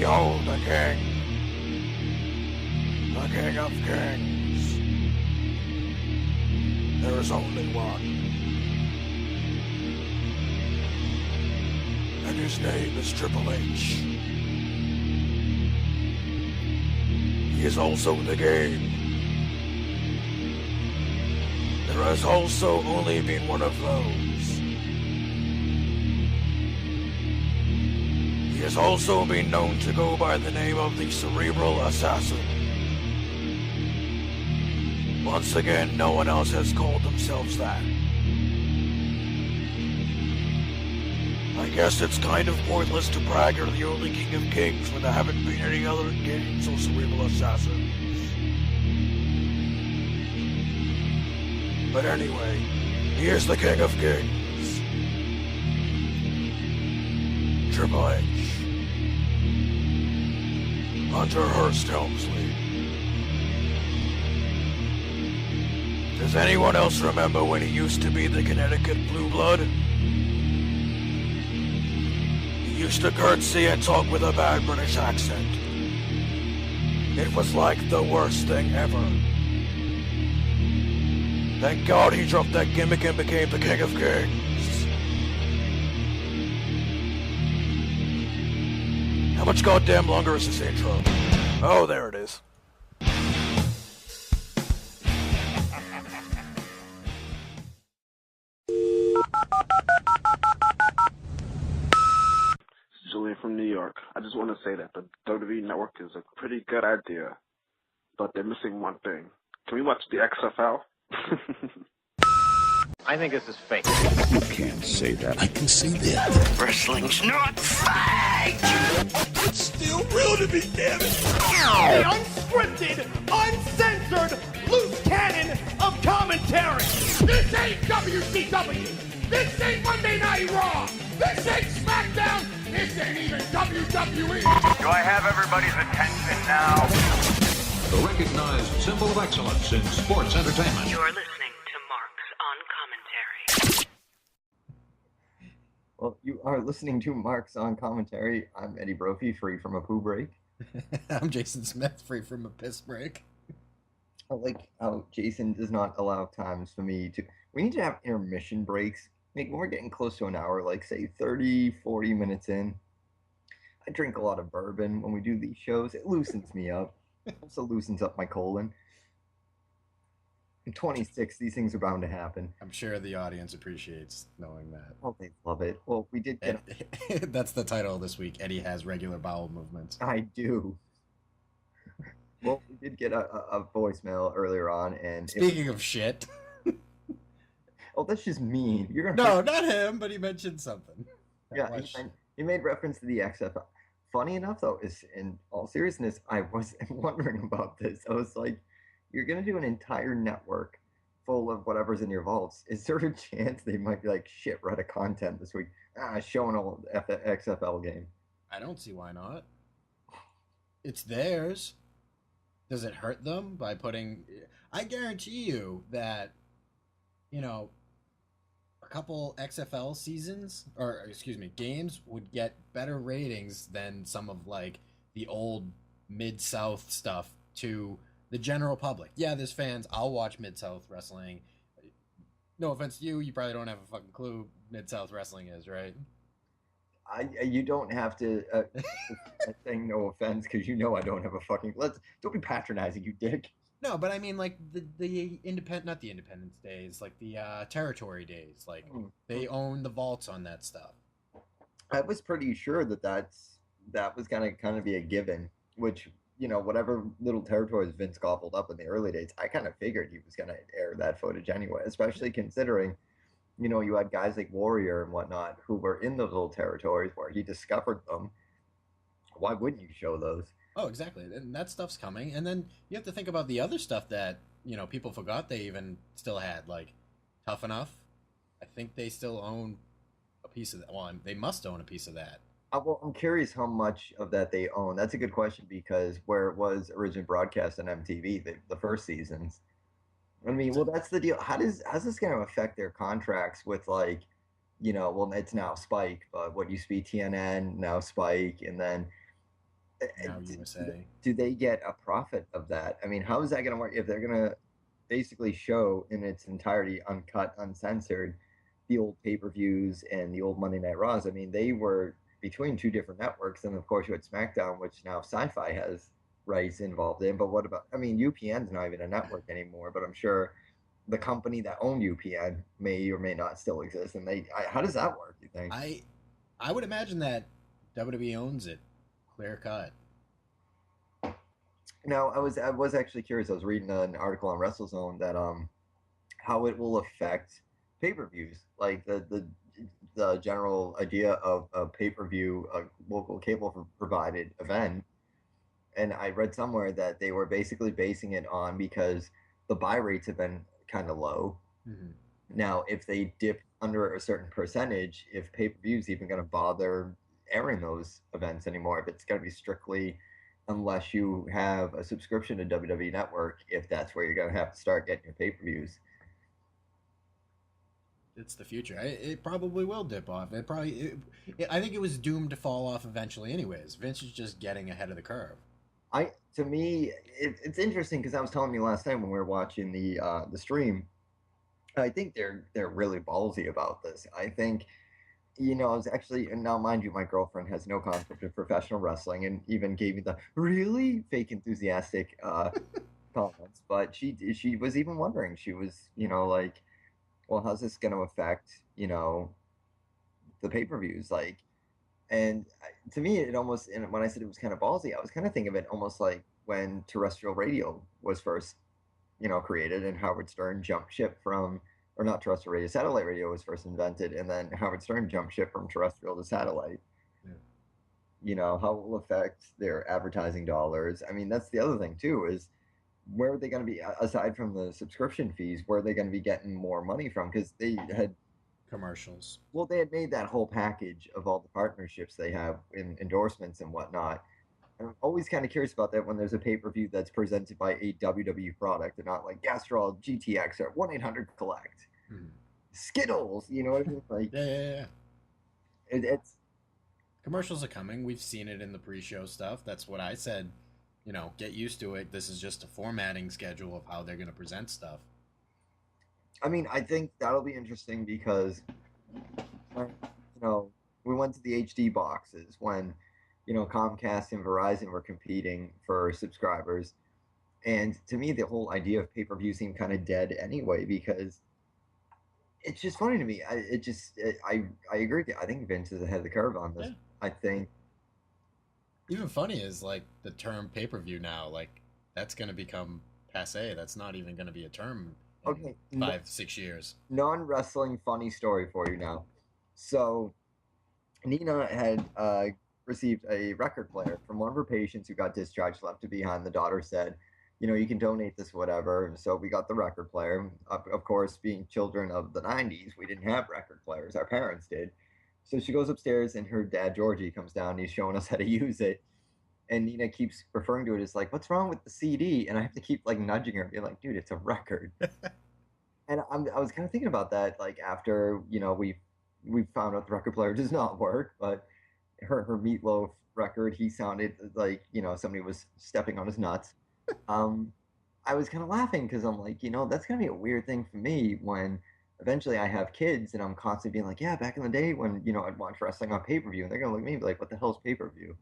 Behold the King of Kings. There is only one, and his name is Triple H. He is also the game. There has also only been one of those. He has also been known to go by the name of the Cerebral Assassin. Once again, no one else has called themselves that. I guess it's kind of pointless to brag you're the only King of Kings when there haven't been any other kings or Cerebral Assassins. But anyway, he is the King of Kings. Triple H. Hunter Hearst Helmsley. Does anyone else remember when he used to be the Connecticut Blue Blood? He used to curtsy and talk with a bad British accent. It was like the worst thing ever. Thank God he dropped that gimmick and became the King of Kings. How much goddamn longer is this intro? Oh, there it is. Julian from New York. I just want to say that the WWE Network is a pretty good idea, but they're missing one thing. Can we watch the XFL? I think this is fake. You can't say that. I can say that. Wrestling's not fake! It's still real to me, damn it! The unscripted, uncensored, loose cannon of commentary. This ain't WCW. This ain't Monday Night Raw. This ain't SmackDown. This ain't even WWE. Do I have everybody's attention now? The recognized symbol of excellence in sports entertainment. You're listening to Marks on Commentary. Well, you are listening to Marks on Commentary. I'm Eddie Brophy, free from a poo break. I'm Jason Smith, free from a piss break. I like how Jason does not allow times for me to... We need to have intermission breaks. Like when we're getting close to an hour, like say 30, 40 minutes in. I drink a lot of bourbon when we do these shows. It loosens me up. It also loosens up my colon. I'm 26. These things are bound to happen. I'm sure the audience appreciates knowing that. Oh, they love it. Well, we did get... That's the title this week. Eddie has regular bowel movements. I do. Well, we did get a voicemail earlier on, and... Speaking of shit... Oh, that's just mean. You're gonna No, not him, but he mentioned something. Yeah, he made reference to the XFL. Funny enough, though, is in all seriousness, I was wondering about this. I was like, you're going to do an entire network full of whatever's in your vaults. Is there a chance they might be like, shit, we're out of content this week? Showing all the XFL game. I don't see why not. It's theirs. Does it hurt them by putting... I guarantee you that, you know, a couple XFL seasons, or excuse me, games would get better ratings than some of like the old Mid-South stuff to the general public. Yeah, there's fans. I'll watch Mid-South wrestling. No offense to you, you probably don't have a fucking clue Mid-South wrestling is, right? You don't have to saying no offense because you know I don't have a fucking... Don't be patronizing, you dick. No, but I mean, like, the not the Independence Days, like, the Territory Days. Like, they own the vaults on that stuff. I was pretty sure that was going to kind of be a given, which, you know, whatever little territories Vince gobbled up in the early days, I kind of figured he was going to air that footage anyway, especially considering, you know, you had guys like Warrior and whatnot who were in those little territories where he discovered them. Why wouldn't you show those? Oh, exactly. And that stuff's coming. And then you have to think about the other stuff that, you know, people forgot they even still had, like Tough Enough. I think they still own a piece of that. Well, they must own a piece of that. Well, I'm curious how much of that they own. That's a good question because where it was originally broadcast on MTV, the first seasons. I mean, well, that's the deal. How's this going to affect their contracts with, like, you know, well, it's now Spike, but what used to be TNN, now Spike, and then Now USA. Do they get a profit of that? I mean, how is that going to work if they're going to basically show in its entirety, uncut, uncensored, the old pay-per-views and the old Monday Night Raws? I mean, they were between two different networks, and of course you had SmackDown, which now Sci-Fi has rights involved in. But what about? I mean, UPN's not even a network anymore, but I'm sure the company that owned UPN may or may not still exist. And how does that work? You think? I would imagine that WWE owns it, clear cut. Now, I was actually curious. I was reading an article on WrestleZone that how it will affect pay-per-views, like the general idea of a pay-per-view, a local cable provided event. And I read somewhere that they were basically basing it on because the buy rates have been kind of low. Mm-hmm. Now, if they dip under a certain percentage, if pay-per-view is even going to bother airing those events anymore, if it's going to be strictly unless you have a subscription to WWE Network, if that's where you're going to have to start getting your pay-per-views. It's the future. It probably will dip off. I think it was doomed to fall off eventually anyways. Vince is just getting ahead of the curve. To me, it's interesting because I was telling you last time when we were watching the stream, I think they're really ballsy about this. I think, I was actually, and now mind you, my girlfriend has no concept of professional wrestling and even gave me the really fake enthusiastic comments. But she was even wondering. She was, like, well, how's this going to affect, the pay-per-views? Like, and to me, it almost, and when I said it was kind of ballsy, I was kind of thinking of it almost like when terrestrial radio was first, created, and Howard Stern jumped ship from, or not terrestrial radio, satellite radio was first invented, and then Howard Stern jumped ship from terrestrial to satellite. Yeah. How it will affect their advertising dollars. I mean, that's the other thing too, is where are they going to be, aside from the subscription fees, where are they going to be getting more money from? Because they had commercials. Well, they had made that whole package of all the partnerships they have in endorsements and whatnot. And I'm always kind of curious about that when there's a pay-per-view that's presented by a WWE product and not like Gastrol, GTX, or 1-800-COLLECT. Skittles, you know what I mean? Like, yeah. It's commercials are coming. We've seen it in the pre-show stuff. That's what I said. Get used to it. This is just a formatting schedule of how they're going to present stuff. I mean, I think that'll be interesting because, we went to the HD boxes when, Comcast and Verizon were competing for subscribers. And to me, the whole idea of pay-per-view seemed kind of dead anyway, because it's just funny to me. I agree with you. I think Vince is ahead of the curve on this. Yeah. I think. Even funny is, like, the term pay-per-view now, like, that's going to become passé. That's not even going to be a term. Okay, 5-6 years. Non-wrestling funny story for you now. So, Nina had received a record player from one of her patients who got discharged, left it behind. The daughter said, you can donate this, whatever. And so we got the record player. Of course, being children of the 90s, we didn't have record players. Our parents did. So she goes upstairs, and her dad, Georgie, comes down, and he's showing us how to use it. And Nina keeps referring to it as like, what's wrong with the CD? And I have to keep like nudging her and being like, dude, it's a record. And I was kind of thinking about that, like after, we found out the record player does not work, but her Meatloaf record, he sounded like, somebody was stepping on his nuts. I was kind of laughing because I'm like, that's going to be a weird thing for me when eventually I have kids and I'm constantly being like, yeah, back in the day when, I'd watch wrestling on pay-per-view, and they're going to look at me and be like, what the hell's pay-per-view?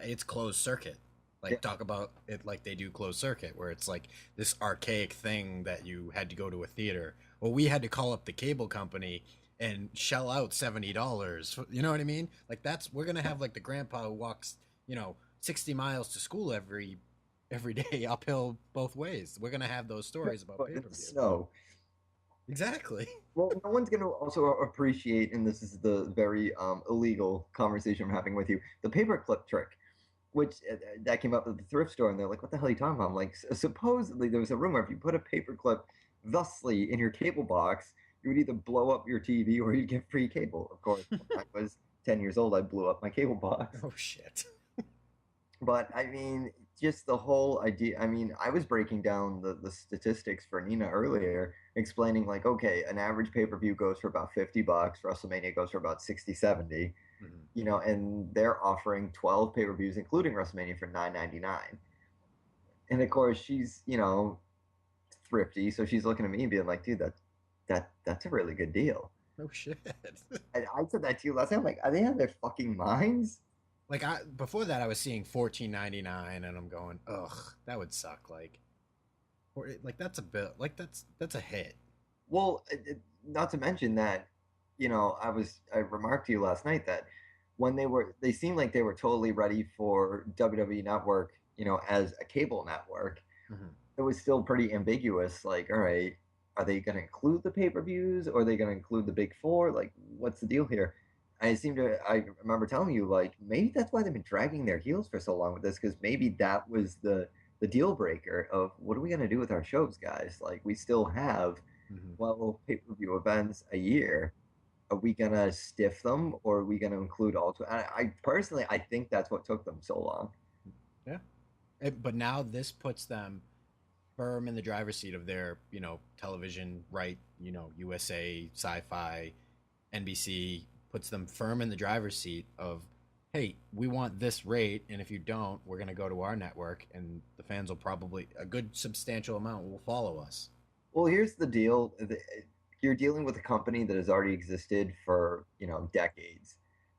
It's closed circuit. Like, talk about it like they do closed circuit, where it's like this archaic thing that you had to go to a theater. Well, we had to call up the cable company and shell out $70. You know what I mean? Like, we're going to have like the grandpa who walks, 60 miles to school every day uphill both ways. We're going to have those stories about pay-per-view. Snow. Exactly. Well, no one's going to also appreciate, and this is the very illegal conversation I'm having with you, the paperclip trick, which that came up at the thrift store, and they're like, what the hell are you talking about? I'm like, supposedly there was a rumor if you put a paperclip thusly in your cable box, you would either blow up your TV or you'd get free cable. Of course, when I was 10 years old, I blew up my cable box. Oh, shit. But, I mean, just the whole idea. I mean, I was breaking down the statistics for Nina earlier, explaining like, okay, an average pay-per-view goes for about $50. WrestleMania goes for about 60, 70. you know, and they're offering 12 pay-per-views, including WrestleMania, for $9.99. And of course, she's, you know, thrifty, so she's looking at me and being like, dude, that's a really good deal. No shit. And I said that to you last time. I'm like, are they out of their fucking minds? Like before that, I was seeing $14.99, and I'm going, ugh, that would suck. Like that's a bit, like that's a hit. Well, not to mention that, you know, I remarked to you last night that when they seemed like they were totally ready for WWE Network, you know, as a cable network. It was still pretty ambiguous. Like, all right, are they going to include the pay-per-views, or are they going to include the big four? Like, what's the deal here? I remember telling you, like, maybe that's why they've been dragging their heels for so long with this, because maybe that was the deal breaker of what are we going to do with our shows, guys? Like, we still have 12 pay-per-view events a year. Are we going to stiff them, or are we going to include all two? I personally, I think that's what took them so long. Yeah. But now this puts them firm in the driver's seat of their, you know, television right, you know, USA, Sci-Fi, NBC puts them firm in the driver's seat of, hey, we want this rate, and if you don't, we're going to go to our network, and the fans will probably, a good substantial amount will follow us. Well, here's the deal. You're dealing with a company that has already existed for, you know, decades.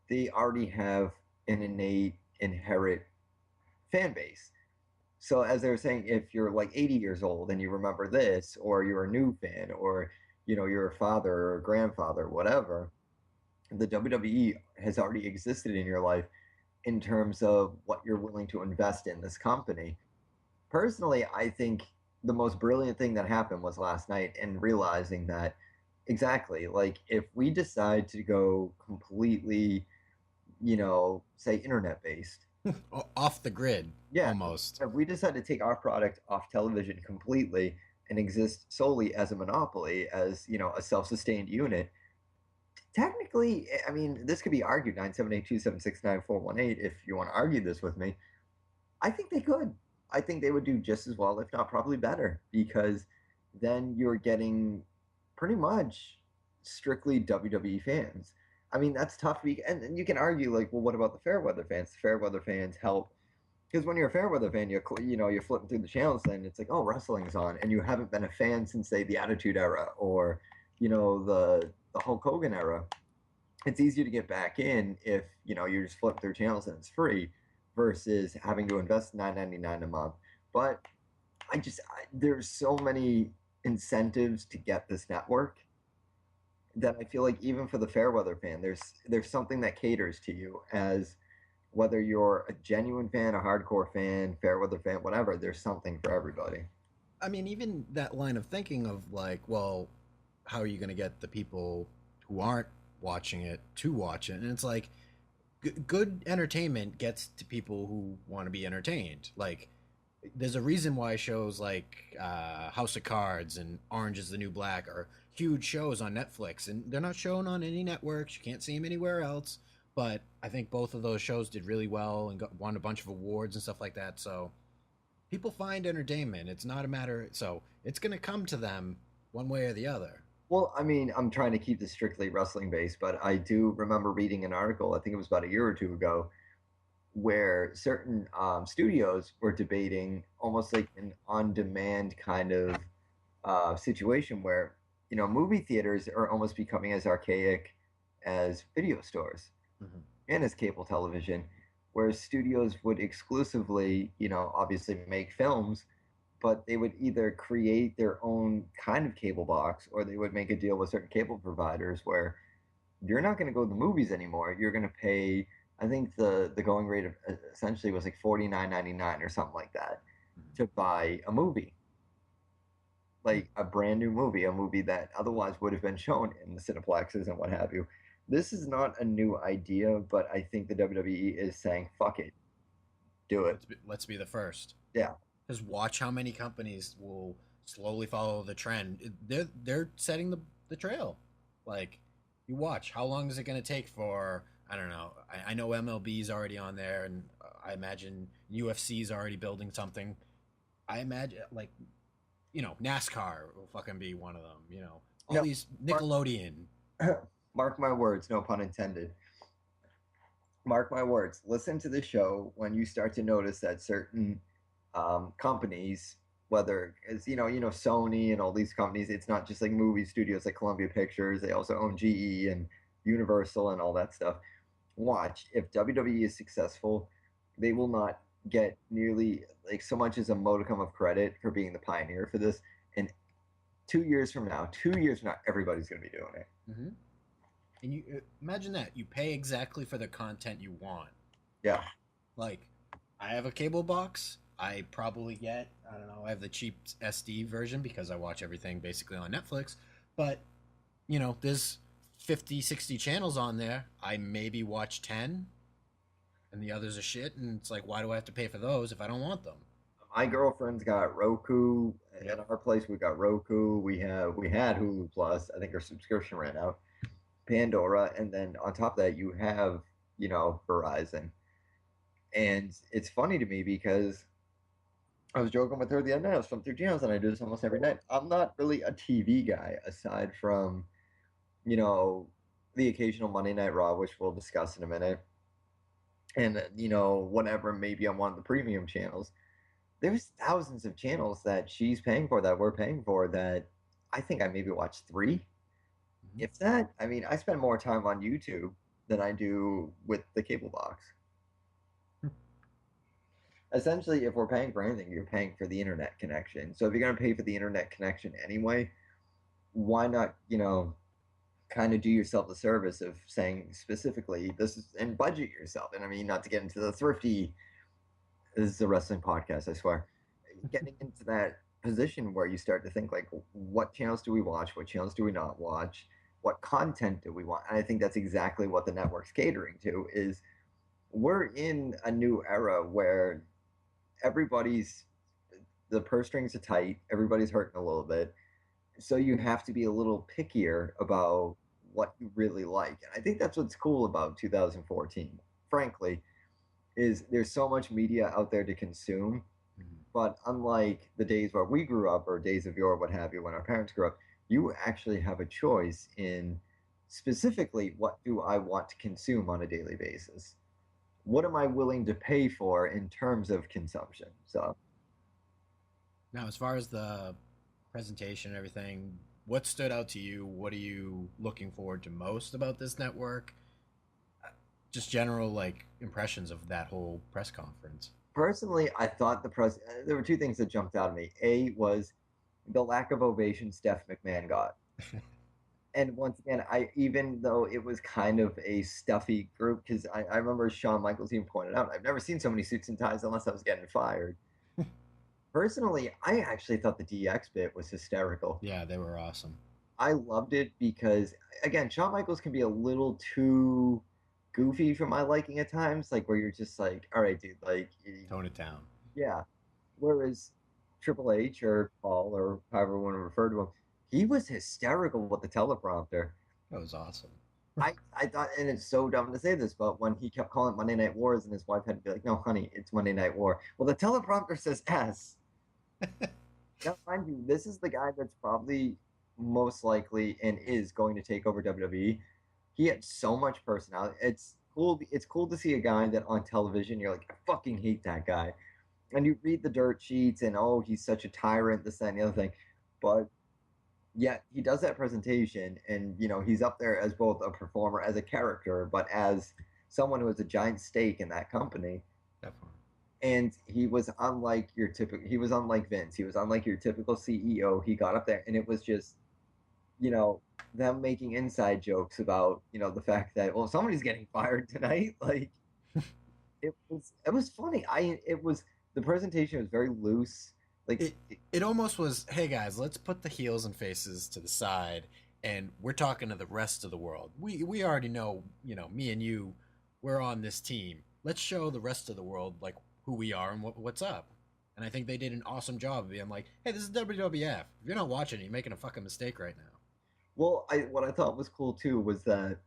They already have an innate, inherent fan base. So as they were saying, if you're like 80 years old and you remember this, or you're a new fan, or, you know, you're a father or a grandfather, whatever, the WWE has already existed in your life in terms of what you're willing to invest in this company. Personally, I think the most brilliant thing that happened was last night, and realizing that exactly, like, if we decide to go completely, you know, say internet based, off the grid, yeah, almost. if we decide to take our product off television completely and exist solely as a monopoly, as, you know, a self-sustained unit, technically, I mean, this could be argued, 978-276-9418, if you want to argue this with me. I think they could. I think they would do just as well, if not probably better, because then you're getting pretty much strictly WWE fans. I mean, that's tough. And you can argue, like, well, what about the Fairweather fans? The Fairweather fans help, because when you're a Fairweather fan, you're flipping through the channels, and it's like, oh, wrestling's on, and you haven't been a fan since, say, the Attitude Era, or, you know, the Hulk Hogan era. It's easier to get back in if, you know, you're just flipping through channels and it's free, versus having to invest $9.99 a month. But there's so many incentives to get this network that I feel like even for the Fairweather fan, there's something that caters to you, as whether you're a genuine fan, a hardcore fan, Fairweather fan, whatever, there's something for everybody. I mean, even that line of thinking of like, well, how are you going to get the people who aren't watching it to watch it? And it's like, good entertainment gets to people who want to be entertained. Like, there's a reason why shows like House of Cards and Orange is the New Black are huge shows on Netflix, and they're not shown on any networks. You can't see them anywhere else. But I think both of those shows did really well and won a bunch of awards and stuff like that. So people find entertainment. It's not a matter. So it's going to come to them one way or the other. Well, I mean, I'm trying to keep this strictly wrestling based, but I do remember reading an article, I think it was about a year or two ago, where certain studios were debating almost like an on-demand kind of situation where, you know, movie theaters are almost becoming as archaic as video stores and as cable television, where studios would exclusively, you know, obviously make films, but they would either create their own kind of cable box, or they would make a deal with certain cable providers where you're not going to go to the movies anymore. You're going to pay, I think the going rate of essentially was like $49.99 or something like that to buy a movie. Like a brand new movie, a movie that otherwise would have been shown in the Cineplexes and what have you. This is not a new idea, but I think the WWE is saying, fuck it. Do it. Let's be the first. Yeah. Just watch how many companies will slowly follow the trend. They're setting the trail. Like, you watch. How long is it going to take for, I don't know. I know MLB's already on there, and I imagine UFC's already building something. I imagine, like, you know, NASCAR will fucking be one of them. You know, all these Nickelodeon. Mark my words, no pun intended. mark my words, listen to the show when you start to notice that certain companies, whether it's Sony and all these companies, it's not just like movie studios like Columbia Pictures. They also own GE and Universal and all that stuff. Watch, if WWE is successful, they will not get nearly like so much as a modicum of credit for being the pioneer for this. And 2 years from now, everybody's going to be doing it. Mm-hmm. And you imagine that you pay exactly for the content you want. Yeah. Like, I have a cable box. I probably get, I don't know, I have the cheap SD version because I watch everything basically on Netflix. But, there's 50, 60 channels on there. I maybe watch 10, and the others are shit. And it's like, why do I have to pay for those if I don't want them? My girlfriend's got Roku. At our place, we got Roku. We had Hulu Plus. I think our subscription ran out. Pandora, and then on top of that, you have Verizon. And it's funny to me because I was joking with her the other night. I was flipping through channels, and I do this almost every night. I'm not really a TV guy aside from the occasional Monday Night Raw, which we'll discuss in a minute, and whatever maybe on one of the premium channels. There's thousands of channels that she's paying for that we're paying for that I think I maybe watched 3. If that, I mean, I spend more time on YouTube than I do with the cable box. Essentially, if we're paying for anything, you're paying for the internet connection. So if you're going to pay for the internet connection anyway, why not, kind of do yourself the service of saying specifically this is, and budget yourself. And I mean, not to get into the thrifty, this is a wrestling podcast, I swear. Getting into that position where you start to think like, what channels do we watch? What channels do we not watch? What content do we want? And I think that's exactly what the network's catering to. Is we're in a new era where the purse strings are tight, everybody's hurting a little bit, so you have to be a little pickier about what you really like. And I think that's what's cool about 2014, frankly, is there's so much media out there to consume. But unlike the days where we grew up, or days of yore, what have you, when our parents grew up, you actually have a choice in specifically, what do I want to consume on a daily basis? What am I willing to pay for in terms of consumption? So now, as far as the presentation and everything, what stood out to you? What are you looking forward to most about this network? Just general impressions of that whole press conference. Personally, I thought there were 2 things that jumped out at me. A was the lack of ovation Steph McMahon got. And once again, even though it was kind of a stuffy group, because I remember Shawn Michaels even pointed out, I've never seen so many suits and ties unless I was getting fired. Personally, I actually thought the DX bit was hysterical. Yeah, they were awesome. I loved it because, again, Shawn Michaels can be a little too goofy for my liking at times, where you're just like, all right, dude, tone it down. Yeah. Whereas Triple H or Paul or however we want to refer to him, he was hysterical with the teleprompter. That was awesome. I thought, and it's so dumb to say this, but when he kept calling it Monday Night Wars and his wife had to be like, no, honey, it's Monday Night War. Well, the teleprompter says S. Now, mind you, this is the guy that's probably most likely and is going to take over WWE. He had so much personality. It's cool to see a guy that on television, you're like, I fucking hate that guy. And you read the dirt sheets and, oh, he's such a tyrant, this, that, and the other thing. But yet he does that presentation and, he's up there as both a performer, as a character, but as someone who has a giant stake in that company. Definitely. And he was unlike Vince. He was unlike your typical CEO. He got up there and it was just, them making inside jokes about, the fact that, well, somebody's getting fired tonight. It was funny. The presentation was very loose. It almost was, hey guys, let's put the heels and faces to the side, and we're talking to the rest of the world. We already know, me and you, we're on this team. Let's show the rest of the world who we are and what's up. And I think they did an awesome job of being like, hey, this is WWF. If you're not watching, you're making a fucking mistake right now. Well, what I thought was cool too was that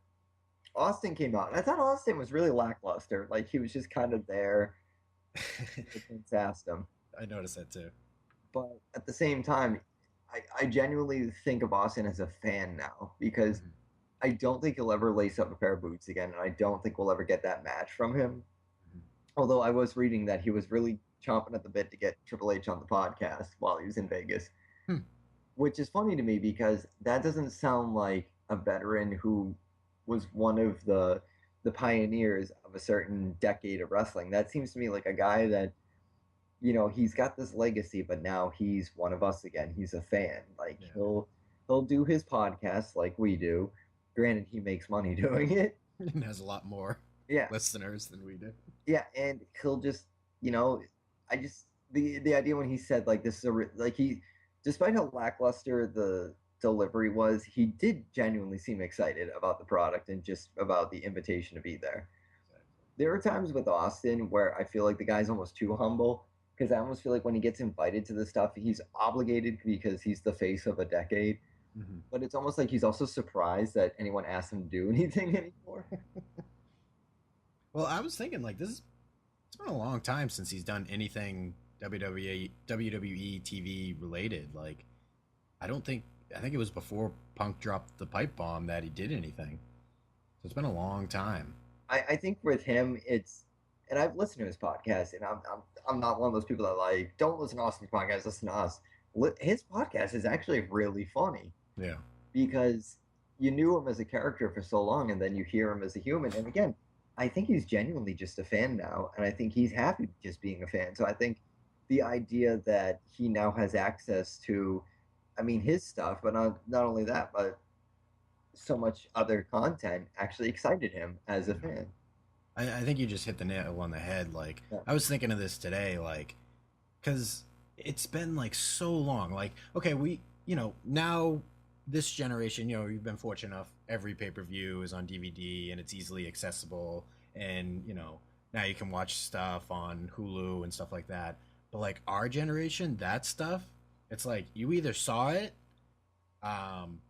Austin came out, and I thought Austin was really lackluster. He was just kind of there. Vince asked him. I noticed that too. But at the same time, I genuinely think of Austin as a fan now because I don't think he'll ever lace up a pair of boots again, and I don't think we'll ever get that match from him. Although I was reading that he was really chomping at the bit to get Triple H on the podcast while he was in Vegas, which is funny to me because that doesn't sound like a veteran who was one of the pioneers of a certain decade of wrestling. That seems to me like a guy that, you know, he's got this legacy, but now he's one of us again. He's a fan. Like he'll do his podcast like we do. Granted, he makes money doing it. And has a lot more listeners than we do. Yeah, and he'll just, you know, the idea when he said like this is like he, despite how lackluster the delivery was, he did genuinely seem excited about the product and just about the invitation to be there. There are times with Austin where I feel like the guy's almost too humble, because I almost feel like when he gets invited to this stuff, he's obligated because he's the face of a decade. But it's almost like he's also surprised that anyone asks him to do anything anymore. Well, I was thinking like it's been a long time since he's done anything WWE TV related. Like, I think it was before Punk dropped the pipe bomb that he did anything. So it's been a long time. I think with him, and I've listened to his podcast, and I'm not one of those people that like don't listen to Austin's podcast, listen to us. His podcast is actually really funny. Yeah. Because you knew him as a character for so long, and then you hear him as a human. And again, I think he's genuinely just a fan now, and I think he's happy just being a fan. So I think the idea that he now has access to, I mean, his stuff, but not only that, but so much other content actually excited him as a fan. I think you just hit the nail on the head. Like, I was thinking of this today, like, because it's been like so long. Like, okay, we, you know, now this generation, you know, you've been fortunate enough, every pay-per-view is on DVD and it's easily accessible, and, you know, now you can watch stuff on Hulu and stuff like that. But like our generation, that stuff, it's like you either saw it,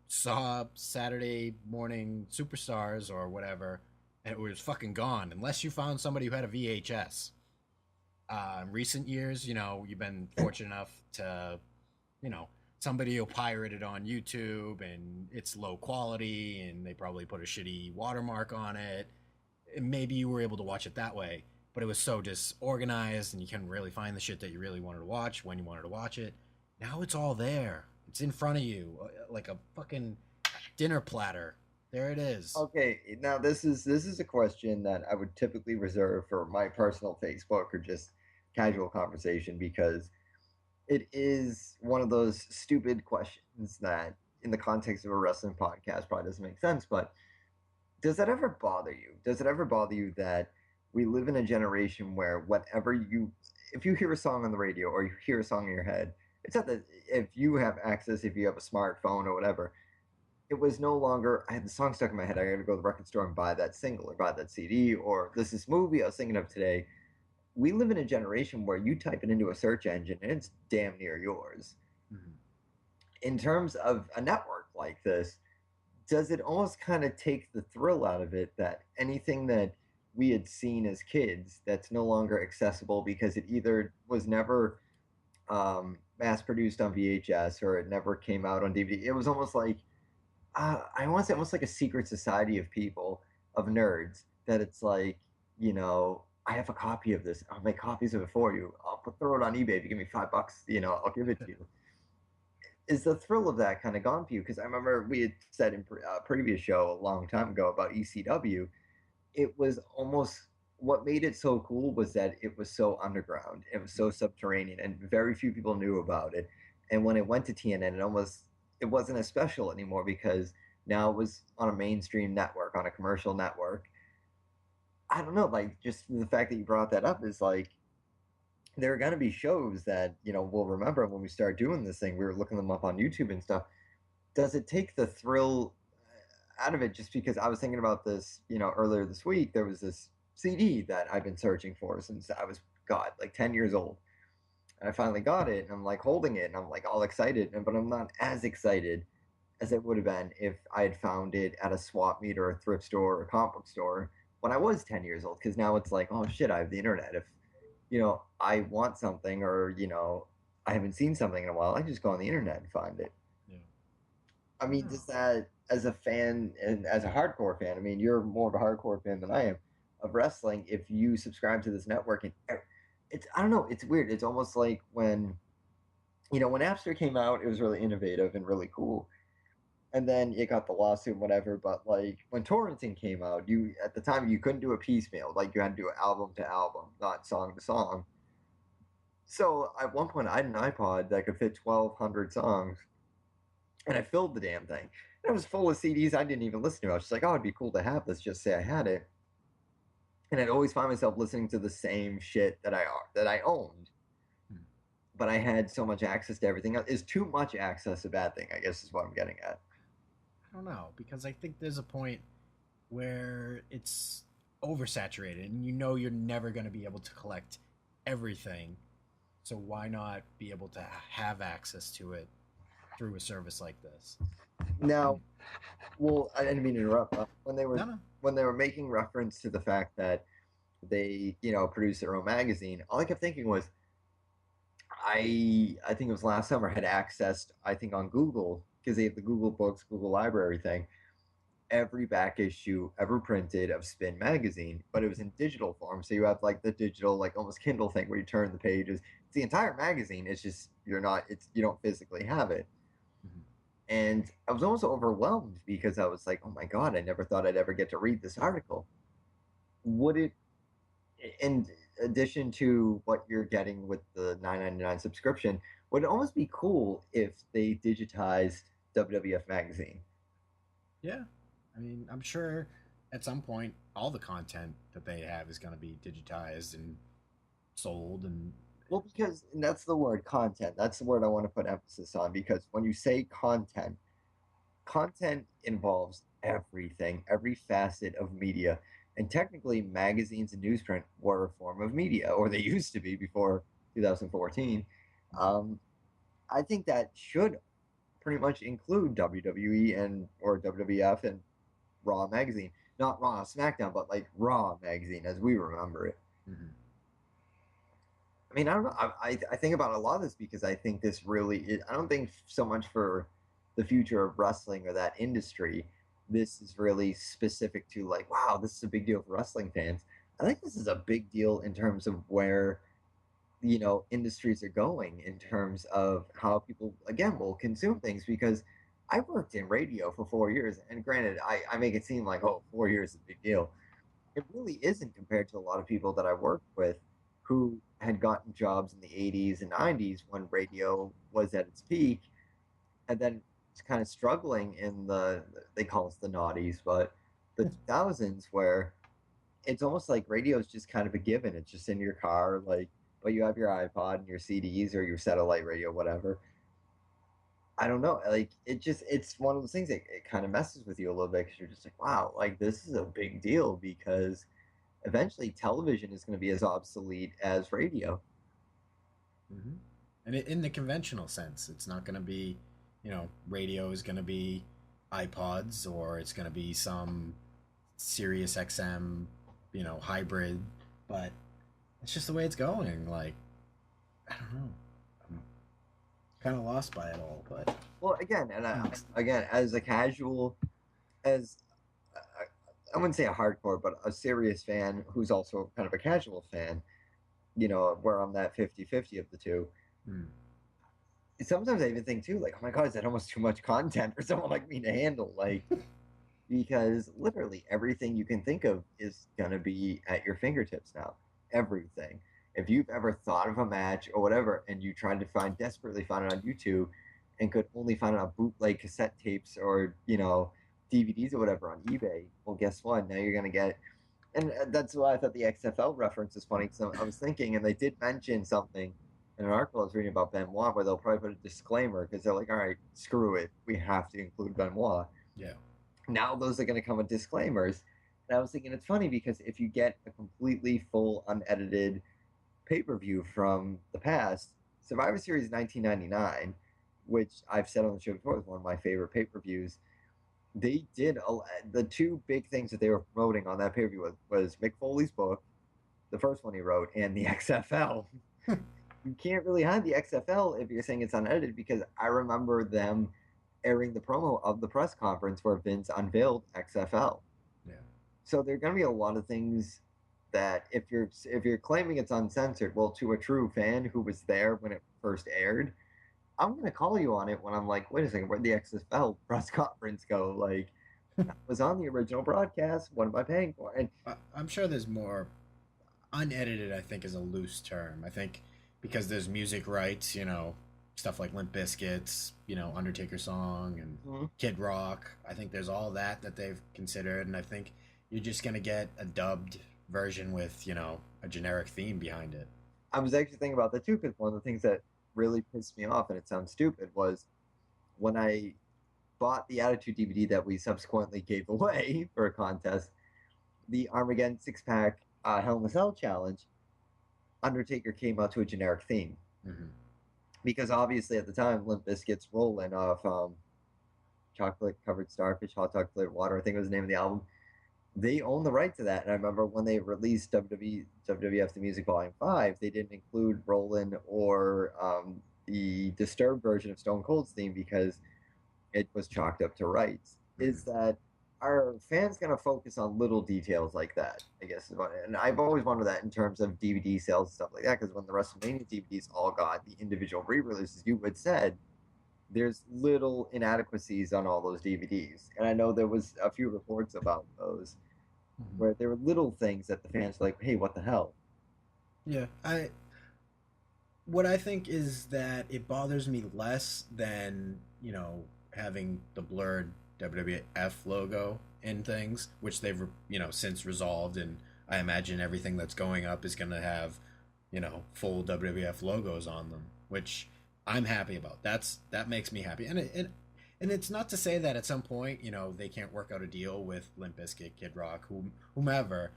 saw Saturday morning Superstars or whatever, and it was fucking gone unless you found somebody who had a VHS. In recent years, you know, you've been fortunate enough to, you know, somebody will pirate it on YouTube and it's low quality and they probably put a shitty watermark on it. And maybe you were able to watch it that way, but it was so disorganized and you couldn't really find the shit that you really wanted to watch when you wanted to watch it. Now it's all there. It's in front of you like a fucking dinner platter. There it is. Okay, now this is a question that I would typically reserve for my personal Facebook or just casual conversation, because it is one of those stupid questions that in the context of a wrestling podcast probably doesn't make sense, but does that ever bother you? Does it ever bother you that we live in a generation where if you hear a song on the radio or you hear a song in your head, it's not that if you have access, if you have a smartphone or whatever, it was no longer, I had the song stuck in my head, I gotta go to the record store and buy that single or buy that CD, or this movie I was thinking of today. We live in a generation where you type it into a search engine and it's damn near yours. In terms of a network like this, does it almost kind of take the thrill out of it that anything that we had seen as kids that's no longer accessible because it either was never mass produced on VHS or it never came out on DVD? It was almost like, I want to say almost like a secret society of people, of nerds, that it's like, you know, I have a copy of this. I'll make copies of it for you. I'll throw it on eBay. If you give me $5, you know, I'll give it to you. Is the thrill of that kind of gone for you? Because I remember we had said in a previous show a long time ago about ECW, it was almost, what made it so cool was that it was so underground. It was so subterranean and very few people knew about it. And when it went to TNN, it wasn't as special anymore because now it was on a mainstream network, on a commercial network. I don't know, like, just the fact that you brought that up is like, there are going to be shows that, you know, we'll remember when we start doing this thing. We were looking them up on YouTube and stuff. Does it take the thrill out of it? Just because I was thinking about this, you know, earlier this week, there was this CD that I've been searching for since I was, God, like 10 years old. And I finally got it, and I'm like holding it, and I'm like all excited, but I'm not as excited as it would have been if I had found it at a swap meet or a thrift store or a comic book store when I was 10 years old. Because now it's like, oh shit, I have the internet. If, you know, I want something, or, you know, I haven't seen something in a while, I just go on the internet and find it. Yeah. I mean, does that, as a fan and as a hardcore fan, I mean, you're more of a hardcore fan than I am of wrestling. If you subscribe to this network, and it's I don't know, it's weird. It's almost like when when Napster came out, it was really innovative and really cool. And then it got the lawsuit and whatever. But like when torrenting came out, you at the time you couldn't do a piecemeal. Like you had to do it album to album, not song to song. So at one point, I had an iPod that could fit 1,200 songs, and I filled the damn thing. And it was full of CDs I didn't even listen to. I was just like, oh, it'd be cool to have this. Just say I had it. And I'd always find myself listening to the same shit that I owned. But I had so much access to everything. Is too much access a bad thing? I guess is what I'm getting at. I don't know, because I think there's a point where it's oversaturated and you're never going to be able to collect everything. So why not be able to have access to it through a service like this? Now, well, I didn't mean to interrupt. When they were making reference to the fact that they produced their own magazine, all I kept thinking was, I think it was last summer, had accessed, I think on Google, because they have the Google Books, Google Library thing, every back issue ever printed of Spin magazine, but it was in digital form. So you have like the digital, like almost Kindle thing where you turn the pages. It's the entire magazine. It's just you don't physically have it. Mm-hmm. And I was almost overwhelmed because I was like, oh my God, I never thought I'd ever get to read this article. Would it, in addition to what you're getting with the $9.99 subscription, would it almost be cool if they digitized WWF magazine? Yeah. I mean, I'm sure at some point all the content that they have is going to be digitized and sold. And well, because and that's the word, content. That's the word I want to put emphasis on, because when you say content involves everything, every facet of media. And technically, magazines and newsprint were a form of media, or they used to be before 2014. I think that should pretty much include WWE or WWF and Raw magazine. Not Raw SmackDown, but like Raw magazine as we remember it. Mm-hmm. I mean, I don't know. I think about a lot of this because I think this really I don't think so much for the future of wrestling or that industry. This is really specific to like, wow, this is a big deal for wrestling fans. I think this is a big deal in terms of where industries are going in terms of how people, again, will consume things, because I worked in radio for 4 years, and granted, I make it seem like, 4 years is a big deal. It really isn't compared to a lot of people that I worked with who had gotten jobs in the 80s and 90s when radio was at its peak, and then it's kind of struggling in they call us the noughties, but the 2000s, where it's almost like radio is just kind of a given. It's just in your car, like, but you have your iPod and your CDs or your satellite radio, whatever. I don't know. Like, it's one of those things that it kind of messes with you a little bit, because you're just like, wow, like this is a big deal, because eventually television is going to be as obsolete as radio. Mm-hmm. And in the conventional sense, it's not going to be, radio is going to be iPods, or it's going to be some Sirius XM, hybrid, but it's just the way it's going. Like, I don't know. I'm kind of lost by it all, but well, again, as a casual, as I wouldn't say a hardcore, but a serious fan who's also kind of a casual fan, where I'm that 50-50 of the two. Sometimes I even think too, like, oh my God, is that almost too much content for someone like me to handle? Like, because literally everything you can think of is gonna be at your fingertips now. Everything. If you've ever thought of a match or whatever, and you tried to desperately find it on YouTube, and could only find it on bootleg cassette tapes or DVDs or whatever on eBay, well, guess what? Now you're gonna get, and that's why I thought the XFL reference is funny. So I was thinking, and they did mention something in an article I was reading about Benoit, where they'll probably put a disclaimer because they're like, all right, screw it, we have to include Benoit. Yeah. Now those are going to come with disclaimers. And I was thinking, it's funny because if you get a completely full, unedited pay-per-view from the past, Survivor Series 1999, which I've said on the show before is one of my favorite pay-per-views, they did the two big things that they were promoting on that pay-per-view was Mick Foley's book, the first one he wrote, and the XFL. You can't really have the XFL if you're saying it's unedited, because I remember them airing the promo of the press conference where Vince unveiled XFL. Yeah. So there are going to be a lot of things that if you're claiming it's uncensored, well, to a true fan who was there when it first aired, I'm going to call you on it when I'm like, wait a second, where'd the XFL press conference go? Like, that was on the original broadcast. What am I paying for? And I'm sure there's more. Unedited, I think, is a loose term. I think because there's music rights, stuff like Limp Bizkit's, Undertaker song and Kid Rock. I think there's all that they've considered, and I think you're just gonna get a dubbed version with, a generic theme behind it. I was actually thinking about that too, because one of the things that really pissed me off, and it sounds stupid, was when I bought the Attitude DVD that we subsequently gave away for a contest, the Armageddon 6-pack Hell in a Cell challenge, Undertaker came out to a generic theme. Mm-hmm. Because obviously at the time, Limp Bizkit's Rollin' off Chocolate Covered Starfish, Hot Dog Flavored Water, I think was the name of the album, they own the right to that. And I remember when they released WWF The Music Volume 5, they didn't include Rollin' or the Disturbed version of Stone Cold's theme because it was chalked up to rights. Is that are fans going to focus on little details like that, I guess? And I've always wondered that in terms of DVD sales and stuff like that, because when the WrestleMania DVDs all got the individual re-releases, you had said there's little inadequacies on all those DVDs. And I know there was a few reports about those where there were little things that the fans were like, hey, what the hell? Yeah, what I think is that it bothers me less than, having the blurred WWF logo in things, which they've since resolved, and I imagine everything that's going up is going to have full WWF logos on them, which I'm happy about. That makes me happy, and it's not to say that at some point they can't work out a deal with Limp Bizkit, Kid Rock, whomever,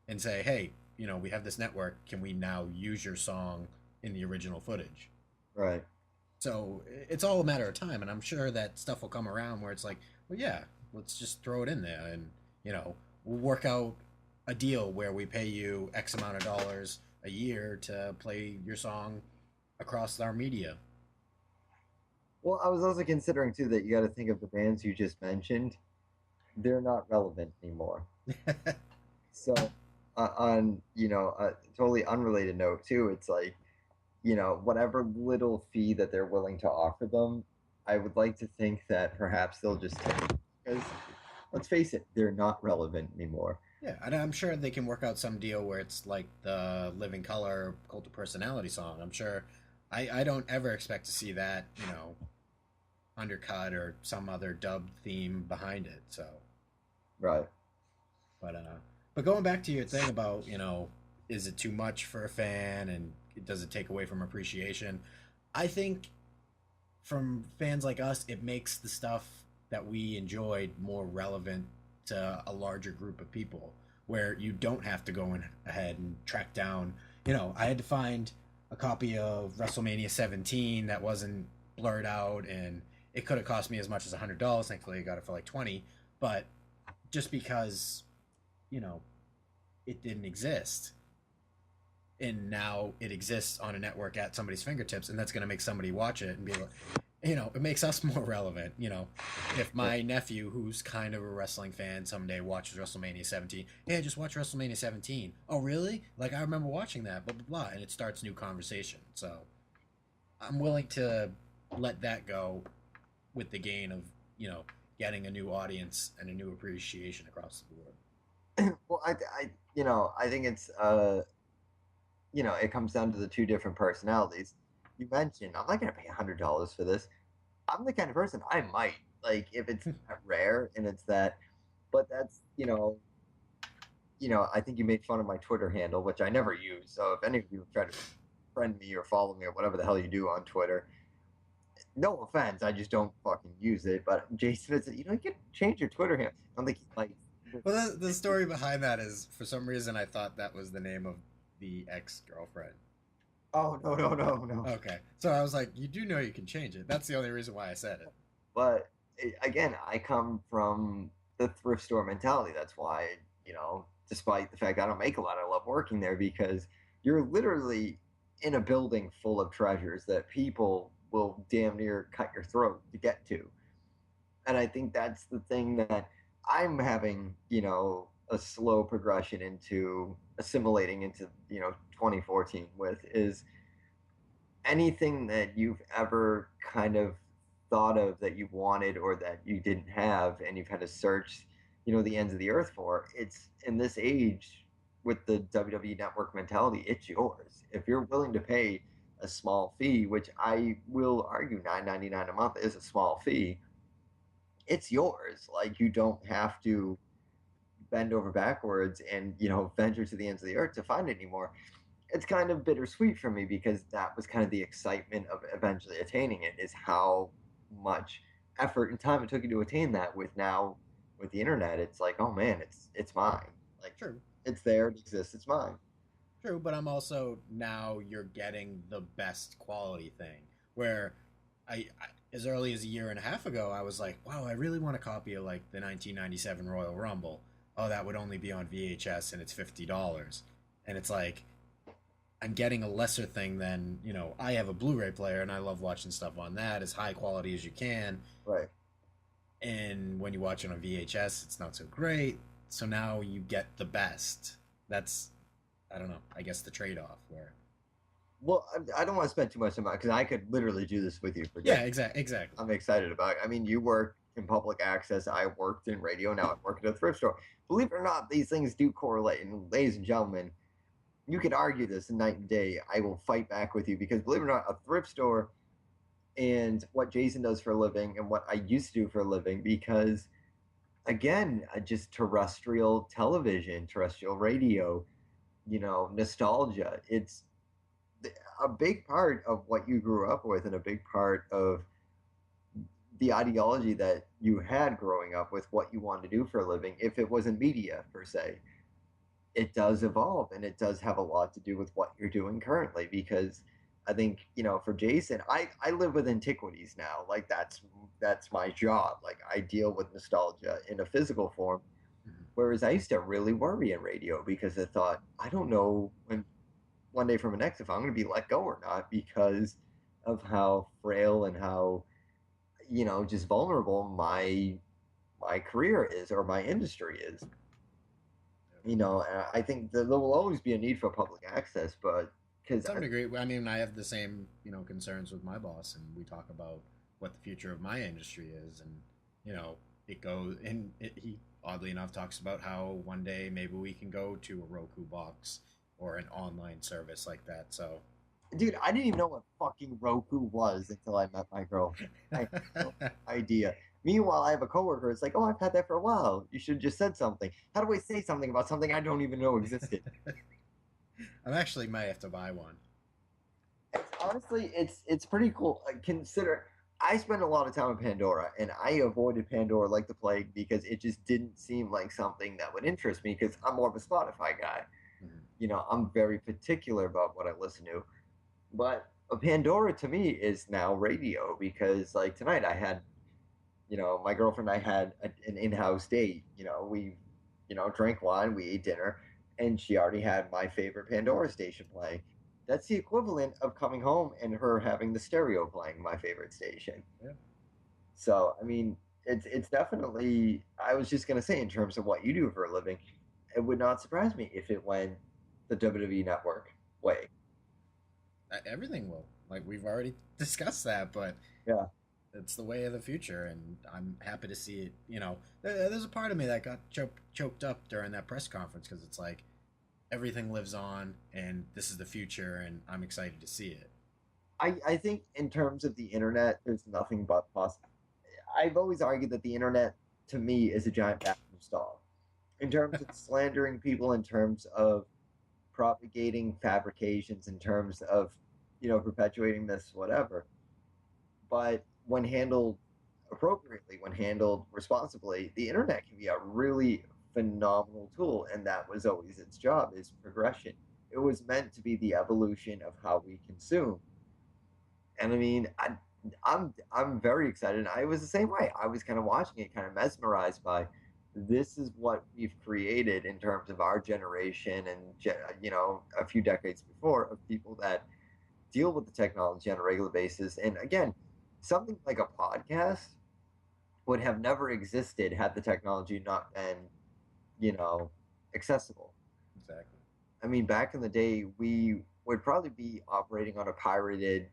and say, hey, we have this network, can we now use your song in the original footage? Right. So it's all a matter of time, and I'm sure that stuff will come around where it's like, well, yeah, let's just throw it in there, and we'll work out a deal where we pay you X amount of dollars a year to play your song across our media. Well, I was also considering too that you got to think of the bands you just mentioned; they're not relevant anymore. So, on a totally unrelated note too, it's like, whatever little fee that they're willing to offer them, I would like to think that perhaps they'll just take, because let's face it, they're not relevant anymore. Yeah, and I'm sure they can work out some deal where it's like the Living Color Cult of Personality song. I'm sure I don't ever expect to see that, undercut or some other dubbed theme behind it. So, right. But going back to your thing about, is it too much for a fan and does it take away from appreciation? I think from fans like us, it makes the stuff that we enjoyed more relevant to a larger group of people, where you don't have to go ahead and track down. I had to find a copy of WrestleMania 17 that wasn't blurred out, and it could have cost me as much as $100. Thankfully, I got it for like $20. But just because, it didn't exist, and now it exists on a network at somebody's fingertips, and that's going to make somebody watch it and be like, it makes us more relevant. If my nephew, who's kind of a wrestling fan, someday watches WrestleMania 17, hey, just watch WrestleMania 17. Oh, really? Like, I remember watching that, blah, blah, blah, and it starts new conversation. So I'm willing to let that go with the gain of, getting a new audience and a new appreciation across the board. Well, I think it's it comes down to the two different personalities. You mentioned, I'm not going to pay $100 for this. I'm the kind of person I might, like, if it's that rare and it's that, but that's, I think you made fun of my Twitter handle, which I never use. So if any of you try to friend me or follow me or whatever the hell you do on Twitter, no offense, I just don't fucking use it. But Jason said, you can change your Twitter handle. I'm like, well, the story behind that is, for some reason, I thought that was the name of the ex-girlfriend. Oh, no. Okay. So I was like, you do know you can change it. That's the only reason why I said it. But, again, I come from the thrift store mentality. That's why, despite the fact I don't make a lot, I love working there, because you're literally in a building full of treasures that people will damn near cut your throat to get to. And I think that's the thing that I'm having, a slow progression into assimilating into, 2014 with is anything that you've ever kind of thought of that you wanted or that you didn't have and you've had to search, the ends of the earth for. It's in this age with the WWE network mentality, it's yours. If you're willing to pay a small fee, which I will argue $9.99 a month is a small fee, it's yours. Like you don't have to bend over backwards and venture to the ends of the earth to find it anymore. It's kind of bittersweet for me because that was kind of the excitement of eventually attaining it, is how much effort and time it took you to attain that. With the internet, it's like, oh man, it's mine. Like True. it's there, it exists, it's mine. True, but I'm also now you're getting the best quality thing. Where I as early as a year and a half ago, I was like, wow, I really want a copy of like the 1997 Royal Rumble. Oh, that would only be on VHS and it's $50. And it's like I'm getting a lesser thing than, I have a Blu-ray player and I love watching stuff on that as high quality as you can. Right. And when you watch it on VHS, it's not so great. So now you get the best. That's, I don't know, I guess the trade-off where. Well, I don't want to spend too much time on it because I could literally do this with you for days. Yeah, exactly. I'm excited about it. I mean, you work in public access. I worked in radio. Now I work at a thrift store. Believe it or not, these things do correlate. And ladies and gentlemen, you could argue this night and day. I will fight back with you because believe it or not, a thrift store and what Jason does for a living and what I used to do for a living, because again, just terrestrial television, terrestrial radio, nostalgia. It's a big part of what you grew up with and a big part of the ideology that you had growing up with what you wanted to do for a living. If it wasn't media per se, it does evolve and it does have a lot to do with what you're doing currently, because I think, for Jason, I live with antiquities now. Like that's my job. Like I deal with nostalgia in a physical form. Whereas I used to really worry in radio because I thought, I don't know when one day from the next if I'm going to be let go or not because of how frail and how, just vulnerable my career is or my industry is. And I think there will always be a need for public access, but to some degree, I mean, I have the same, concerns with my boss, and we talk about what the future of my industry is, and it goes, and he oddly enough talks about how one day maybe we can go to a Roku box or an online service like that. So, dude, I didn't even know what fucking Roku was until I met my girl. I had no idea. Meanwhile, I have a coworker. It's like, oh, I've had that for a while. You should have just said something. How do I say something about something I don't even know existed? I actually might have to buy one. Honestly, it's pretty cool. Consider, I spent a lot of time in Pandora, and I avoided Pandora like the plague because it just didn't seem like something that would interest me because I'm more of a Spotify guy. Mm-hmm. I'm very particular about what I listen to. But Pandora to me is now radio because, like, tonight I had, my girlfriend and I had an in-house date. We, drank wine, we ate dinner, and she already had my favorite Pandora station playing. That's the equivalent of coming home and her having the stereo playing my favorite station. Yeah. So, I mean, it's definitely, I was just going to say, in terms of what you do for a living, it would not surprise me if it went the WWE Network way. Everything will. Like, we've already discussed that, but yeah, it's the way of the future, and I'm happy to see it. There's a part of me that got choked up during that press conference because it's like everything lives on, and this is the future, and I'm excited to see it. I think in terms of the internet, there's nothing but possible. I've always argued that the internet, to me, is a giant bathroom stall. In terms of slandering people, in terms of propagating fabrications, in terms of, perpetuating this, whatever. But when handled appropriately, when handled responsibly, the internet can be a really phenomenal tool, and that was always its job, is progression. It was meant to be the evolution of how we consume. And I mean, I'm very excited. I was the same way. I was kind of watching it, kind of mesmerized by, this is what we've created in terms of our generation and, a few decades before, of people that deal with the technology on a regular basis. And again, something like a podcast would have never existed had the technology not been, accessible. Exactly. I mean, back in the day, we would probably be operating on a pirated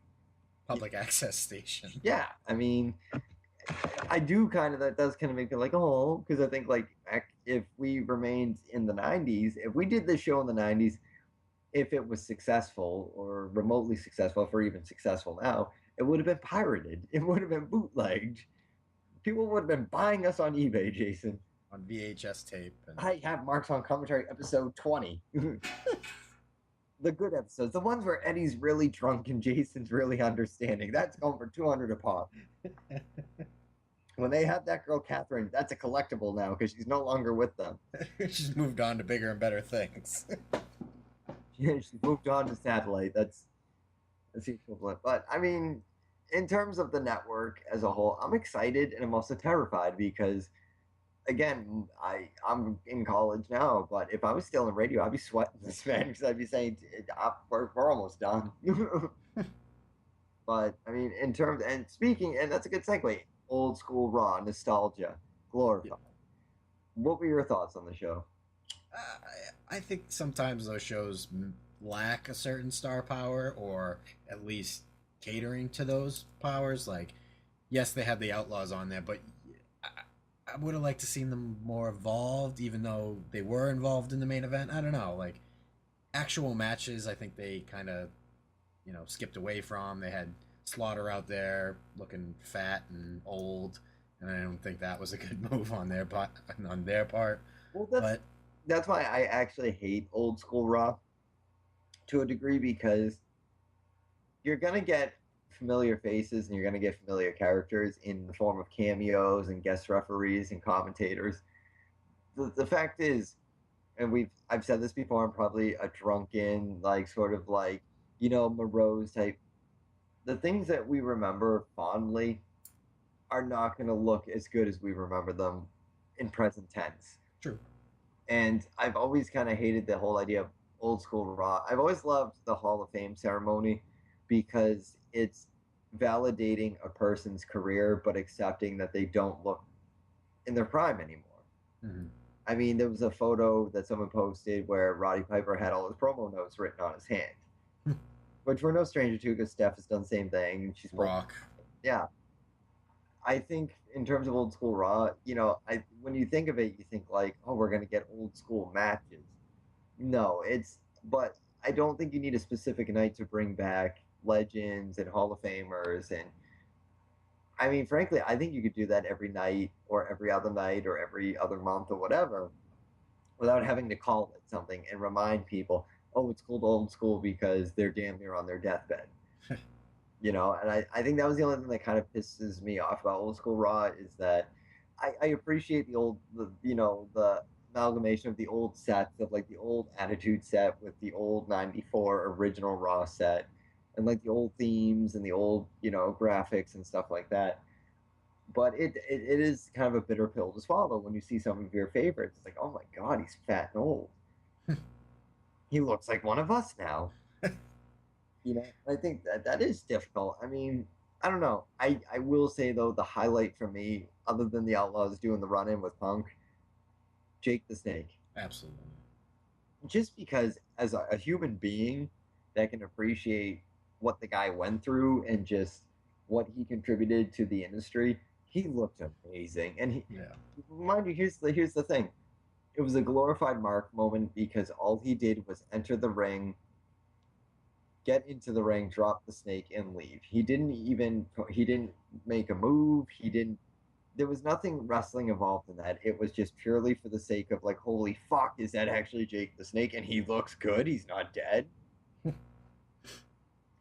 Public access station. Yeah, I mean, I do that does kind of make me like, oh, because I think like if we remained in the 90s, if we did this show in the 90s, if it was successful or remotely successful, if we're even successful now, it would have been pirated. It would have been bootlegged. People would have been buying us on eBay, Jason. On VHS tape. And... I have Marks on Commentary episode 20. The good episodes, the ones where Eddie's really drunk and Jason's really understanding. That's going for $200 a pop. When they had that girl Catherine, that's a collectible now because she's no longer with them. She's moved on to bigger and better things. She's moved on to satellite. That's the equivalent. But I mean, in terms of the network as a whole, I'm excited and I'm also terrified because, again, I'm in college now. But if I was still in radio, I'd be sweating this, man, because I'd be saying we're almost done. But I mean, in terms and speaking, and that's a good segue. Old school Raw, nostalgia, glorified. Yeah. What were your thoughts on the show? I think sometimes those shows lack a certain star power, or at least catering to those powers. Like, yes, they had the Outlaws on there, but I would have liked to seen them more involved, even though they were involved in the main event. I don't know, like actual matches. I think they kind of, skipped away from. They had Slaughter out there looking fat and old, and I don't think that was a good move on their part. Well, that's why I actually hate old school Raw to a degree, because you're gonna get familiar faces and you're gonna get familiar characters in the form of cameos and guest referees and commentators. The fact is, and I've said this before, I'm probably a drunken, morose type. The things that we remember fondly are not going to look as good as we remember them in present tense. True. And I've always kind of hated the whole idea of old school Raw. I've always loved the Hall of Fame ceremony because it's validating a person's career, but accepting that they don't look in their prime anymore. Mm-hmm. I mean, there was a photo that someone posted where Roddy Piper had all his promo notes written on his hand. Which we're no stranger to because Steph has done the same thing. She's Rock. Yeah. I think in terms of old school Raw, when you think of it, you think like, oh, we're going to get old school matches. No, but I don't think you need a specific night to bring back legends and Hall of Famers. And I mean, frankly, I think you could do that every night or every other night or every other month or whatever without having to call it something and remind people, oh, it's called old school because they're damn near on their deathbed. And I think that was the only thing that kind of pisses me off about old school Raw is that I appreciate the amalgamation of the old sets of like the old Attitude set with the old 94 original Raw set and like the old themes and the old, graphics and stuff like that. But it is kind of a bitter pill to swallow when you see some of your favorites. It's like, oh my God, he's fat and old. He looks like one of us now. I think that is difficult. I mean, I don't know. I will say, though, the highlight for me, other than the Outlaws doing the run-in with Punk, Jake the Snake. Absolutely. Just because as a human being that can appreciate what the guy went through and just what he contributed to the industry, he looked amazing. And mind you, here's the thing. It was a glorified Mark moment because all he did was enter the ring, get into the ring, drop the snake, and leave. He didn't make a move. There was nothing wrestling involved in that. It was just purely for the sake of like, holy fuck, is that actually Jake the Snake? And he looks good. He's not dead.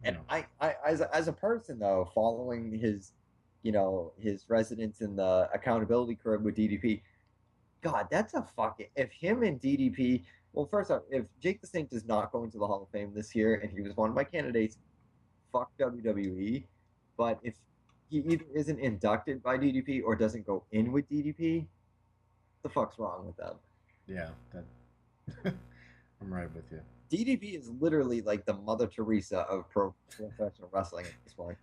And I as a person though, following his residence in the accountability crib with DDP, God, that's a fucking... If him and DDP... Well, first off, if Jake the Snake does not go into the Hall of Fame this year, and he was one of my candidates, fuck WWE. But if he either isn't inducted by DDP or doesn't go in with DDP, the fuck's wrong with them? Yeah, I'm right with you. DDP is literally like the Mother Teresa of professional wrestling at this point.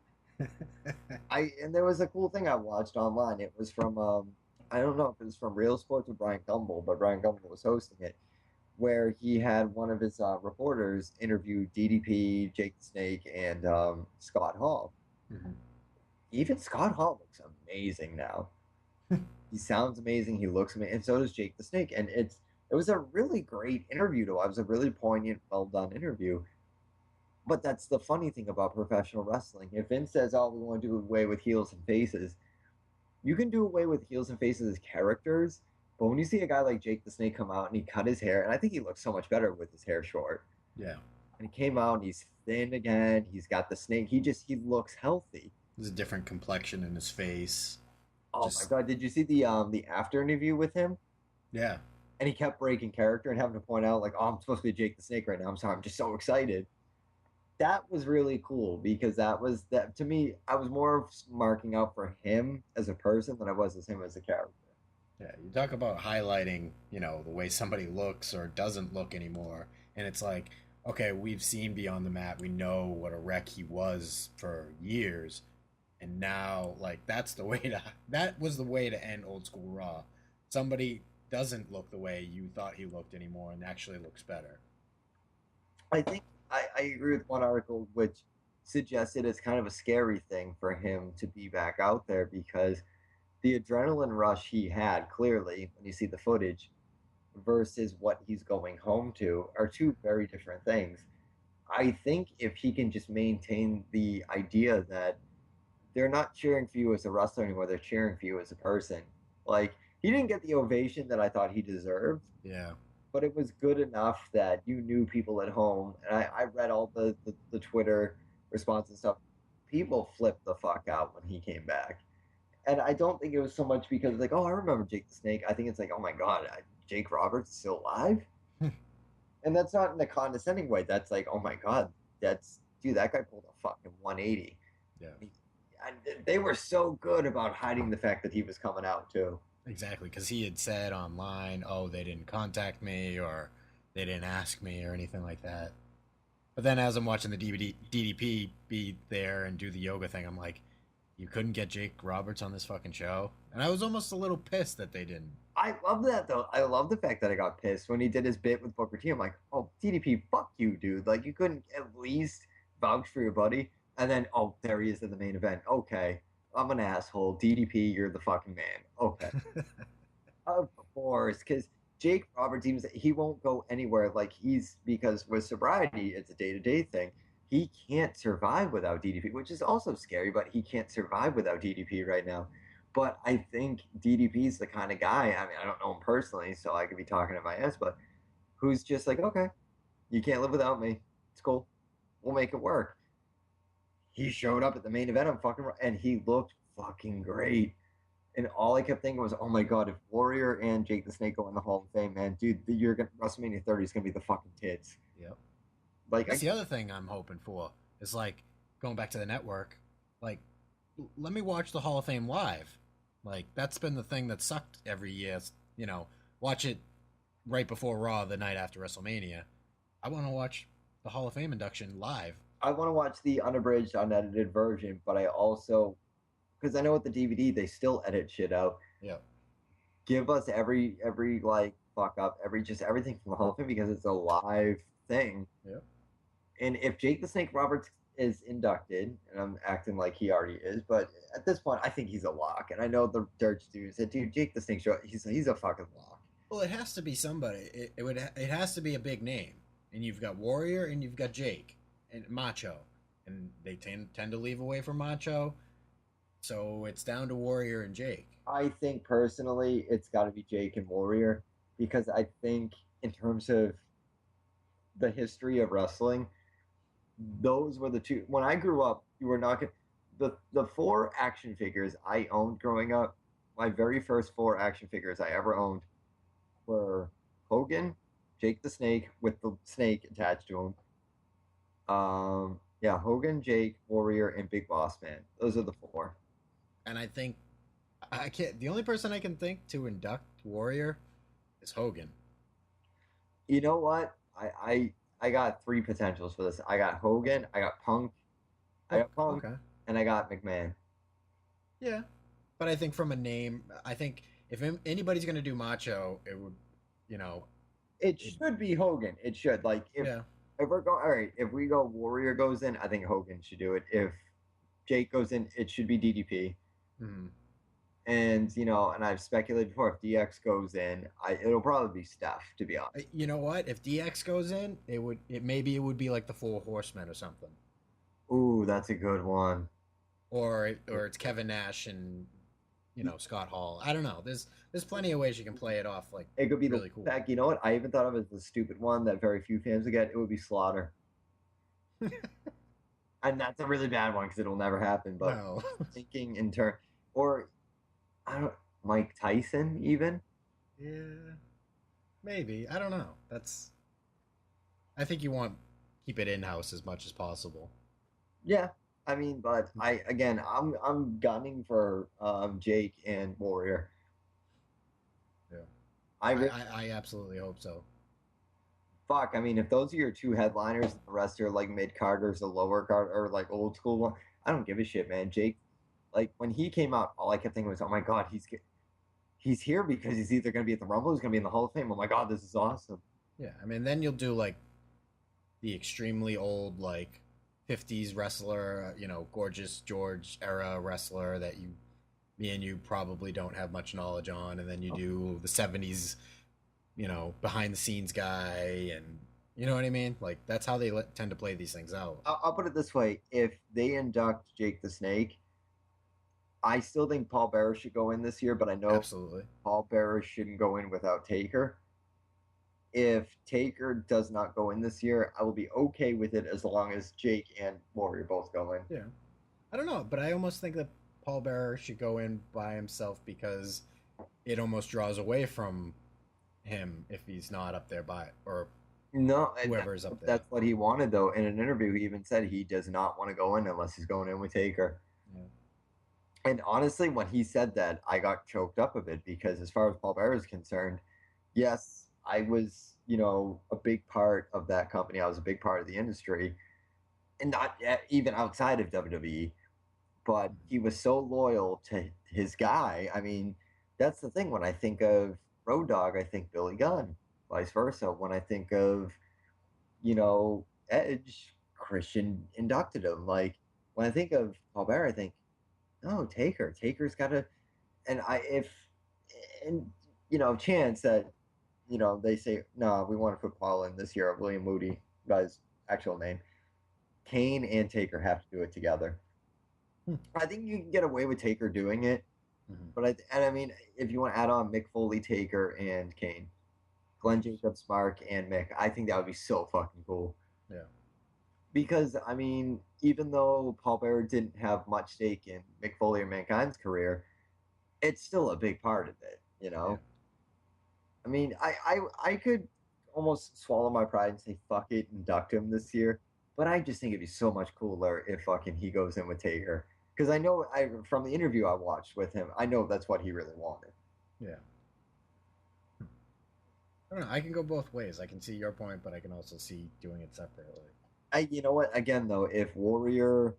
And there was a cool thing I watched online. It was from I don't know if it was from Real Sports or Brian Gumbel, but Brian Gumbel was hosting it, where he had one of his reporters interview DDP, Jake the Snake, and Scott Hall. Mhm. Even Scott Hall looks amazing now. He sounds amazing. He looks amazing, and so does Jake the Snake. And it was a really great interview. It was a really poignant, well done interview. But that's the funny thing about professional wrestling. If Vince says, "Oh, we want to do away with heels and faces," you can do away with heels and faces as characters. But when you see a guy like Jake the Snake come out and he cut his hair, and I think he looks so much better with his hair short. Yeah. And he came out and he's thin again. He's got the snake. He looks healthy. There's a different complexion in his face. Oh my god! Did you see the after interview with him? Yeah. And he kept breaking character and having to point out like, "Oh, I'm supposed to be Jake the Snake right now. I'm sorry. I'm just so excited." That was really cool because that to me. I was more marking out for him as a person than I was as him as a character. Yeah, you talk about highlighting, the way somebody looks or doesn't look anymore, and it's like, okay, we've seen Beyond the Mat, we know what a wreck he was for years, and now, like, that was the way to end Old School Raw. Somebody doesn't look the way you thought he looked anymore and actually looks better. I think I agree with one article which suggested it's kind of a scary thing for him to be back out there because the adrenaline rush he had, clearly, when you see the footage, versus what he's going home to are two very different things. I think if he can just maintain the idea that they're not cheering for you as a wrestler anymore, they're cheering for you as a person. Like, he didn't get the ovation that I thought he deserved. Yeah. But it was good enough that you knew people at home. And I read all the Twitter response and stuff. People flipped the fuck out when he came back. And I don't think it was so much because, like, oh, I remember Jake the Snake. I think it's like, oh my God, Jake Roberts is still alive? And that's not in a condescending way. That's like, oh my God, dude, that guy pulled a fucking 180. Yeah. And they were so good about hiding the fact that he was coming out, too. Exactly, because he had said online, oh, they didn't contact me or they didn't ask me or anything like that. But then as I'm watching the DDP be there and do the yoga thing, I'm like, you couldn't get Jake Roberts on this fucking show? And I was almost a little pissed that they didn't. I love that, though. I love the fact that I got pissed when he did his bit with Booker T. I'm like, oh, DDP, fuck you, dude. Like, you couldn't at least vouch for your buddy? And then, oh, there he is in the main event. Okay, I'm an asshole. DDP, you're the fucking man. Okay. Of course, because Jake Roberts, he won't go anywhere. Like, because with sobriety, it's a day-to-day thing. He can't survive without DDP, which is also scary, but he can't survive without DDP right now. But I think DDP is the kind of guy, I mean, I don't know him personally, so I could be talking to my ass, but who's just like, okay, you can't live without me. It's cool. We'll make it work. He showed up at the main event and he looked fucking great. And all I kept thinking was, oh my God, if Warrior and Jake the Snake go in the Hall of Fame, man, dude, WrestleMania 30 is going to be the fucking tits. Yep. Like, that's the other thing I'm hoping for is, like, going back to the network, like, let me watch the Hall of Fame live. Like, that's been the thing that sucked every year. Watch it right before Raw the night after WrestleMania. I want to watch the Hall of Fame induction live. I want to watch the unabridged, unedited version, but I also, because I know with the DVD, they still edit shit out. Yeah. Give us every like, fuck up, everything from the Hall of Fame because it's a live thing. Yeah. And if Jake the Snake Roberts is inducted, and I'm acting like he already is, but at this point, I think he's a lock. And I know the Dirt dude said, dude, Jake the Snake, he's a fucking lock. Well, it has to be somebody. It has to be a big name. And you've got Warrior and you've got Jake and Macho. And they tend to leave away from Macho. So it's down to Warrior and Jake. I think personally it's got to be Jake and Warrior because I think in terms of the history of wrestling, those were the two. When I grew up, you were not the 4 action figures I owned growing up. My very first 4 action figures I ever owned were Hogan, Jake the Snake with the snake attached to him. Hogan, Jake, Warrior, and Big Boss Man. Those are the 4. And I think the only person I can think to induct Warrior is Hogan. You know what? I got 3 potentials for this. I got Hogan, I got Punk, and and I got McMahon. Yeah, but I think from a name, I think if anybody's gonna do Macho, it would, you know, It should be Hogan. It should. Like, yeah. if we're going, all right, if we go Warrior goes in, I think Hogan should do it. If Jake goes in, it should be DDP. Hmm. And, and I've speculated before, if DX goes in, it'll probably be Steph, to be honest. You know what? If DX goes in, maybe it would be like the Four Horsemen or something, Ooh, that's a good one. or it's Kevin Nash and Scott Hall. I don't know. There's plenty of ways you can play it off. Like, It could be really the cool. Heck, you know what? I even thought of it as the stupid one that very few fans would get. It would be Slaughter. And that's a really bad one because it'll never happen. But No. thinking in turn, or I don't, Mike Tyson even. Yeah, maybe. I don't know. I think you want keep it in house as much as possible. Yeah, I mean, but I'm gunning for Jake and Warrior. Yeah, I I absolutely hope so. fuck. I mean, if those are your two headliners, the rest are like mid carders, the lower card, or like old school one. I don't give a shit, man. Jake, like when he came out, all I kept thinking was, oh my god, he's here because he's either going to be at the Rumble, he's going to be in the Hall of Fame. Oh my god, this is awesome. Yeah, I mean, then you'll do like the extremely old, like 50s wrestler, gorgeous George era wrestler that me and you probably don't have much knowledge on, and then you do the 70s, behind the scenes guy, and you know what I mean? Like, that's how they tend to play these things out. I'll put it this way: if they induct Jake the Snake, I still think Paul Bearer should go in this year, but I know Absolutely. Paul Bearer shouldn't go in without Taker. If Taker does not go in this year, I will be okay with it as long as Jake and Warrior both go in. Yeah. I don't know, but I almost think that Paul Bearer should go in by himself because it almost draws away from him if he's not up there or No, whoever's up there. That's what he wanted, though. In an interview, he even said he does not want to go in unless he's going in with Taker. Yeah. And honestly, when he said that, I got choked up a bit because as far as Paul Bearer is concerned, yes, I was, a big part of that company. I was a big part of the industry, and not even outside of WWE. But he was so loyal to his guy. I mean, that's the thing. When I think of Road Dogg, I think Billy Gunn. Vice versa. When I think of, Edge, Christian inducted him. Like, when I think of Paul Bearer, I think, no, Taker. Taker's got to, chance that, they say, no, we want to put Paul in this year, William Moody, guy's actual name. Kane and Taker have to do it together. I think you can get away with Taker doing it, but I mean, if you want to add on Mick Foley, Taker, and Kane, Glenn Jacobs, Mark, and Mick, I think that would be so fucking cool. Yeah. Because, I mean, even though Paul Bearer didn't have much stake in Mick Foley or Mankind's career, it's still a big part of it, Yeah. I mean, I could almost swallow my pride and say, fuck it, induct him this year. But I just think it'd be so much cooler if fucking he goes in with Taker. Because I know from the interview I watched with him, I know that's what he really wanted. Yeah. I don't know. I can go both ways. I can see your point, but I can also see doing it separately. You know what? Again, though, if Warrior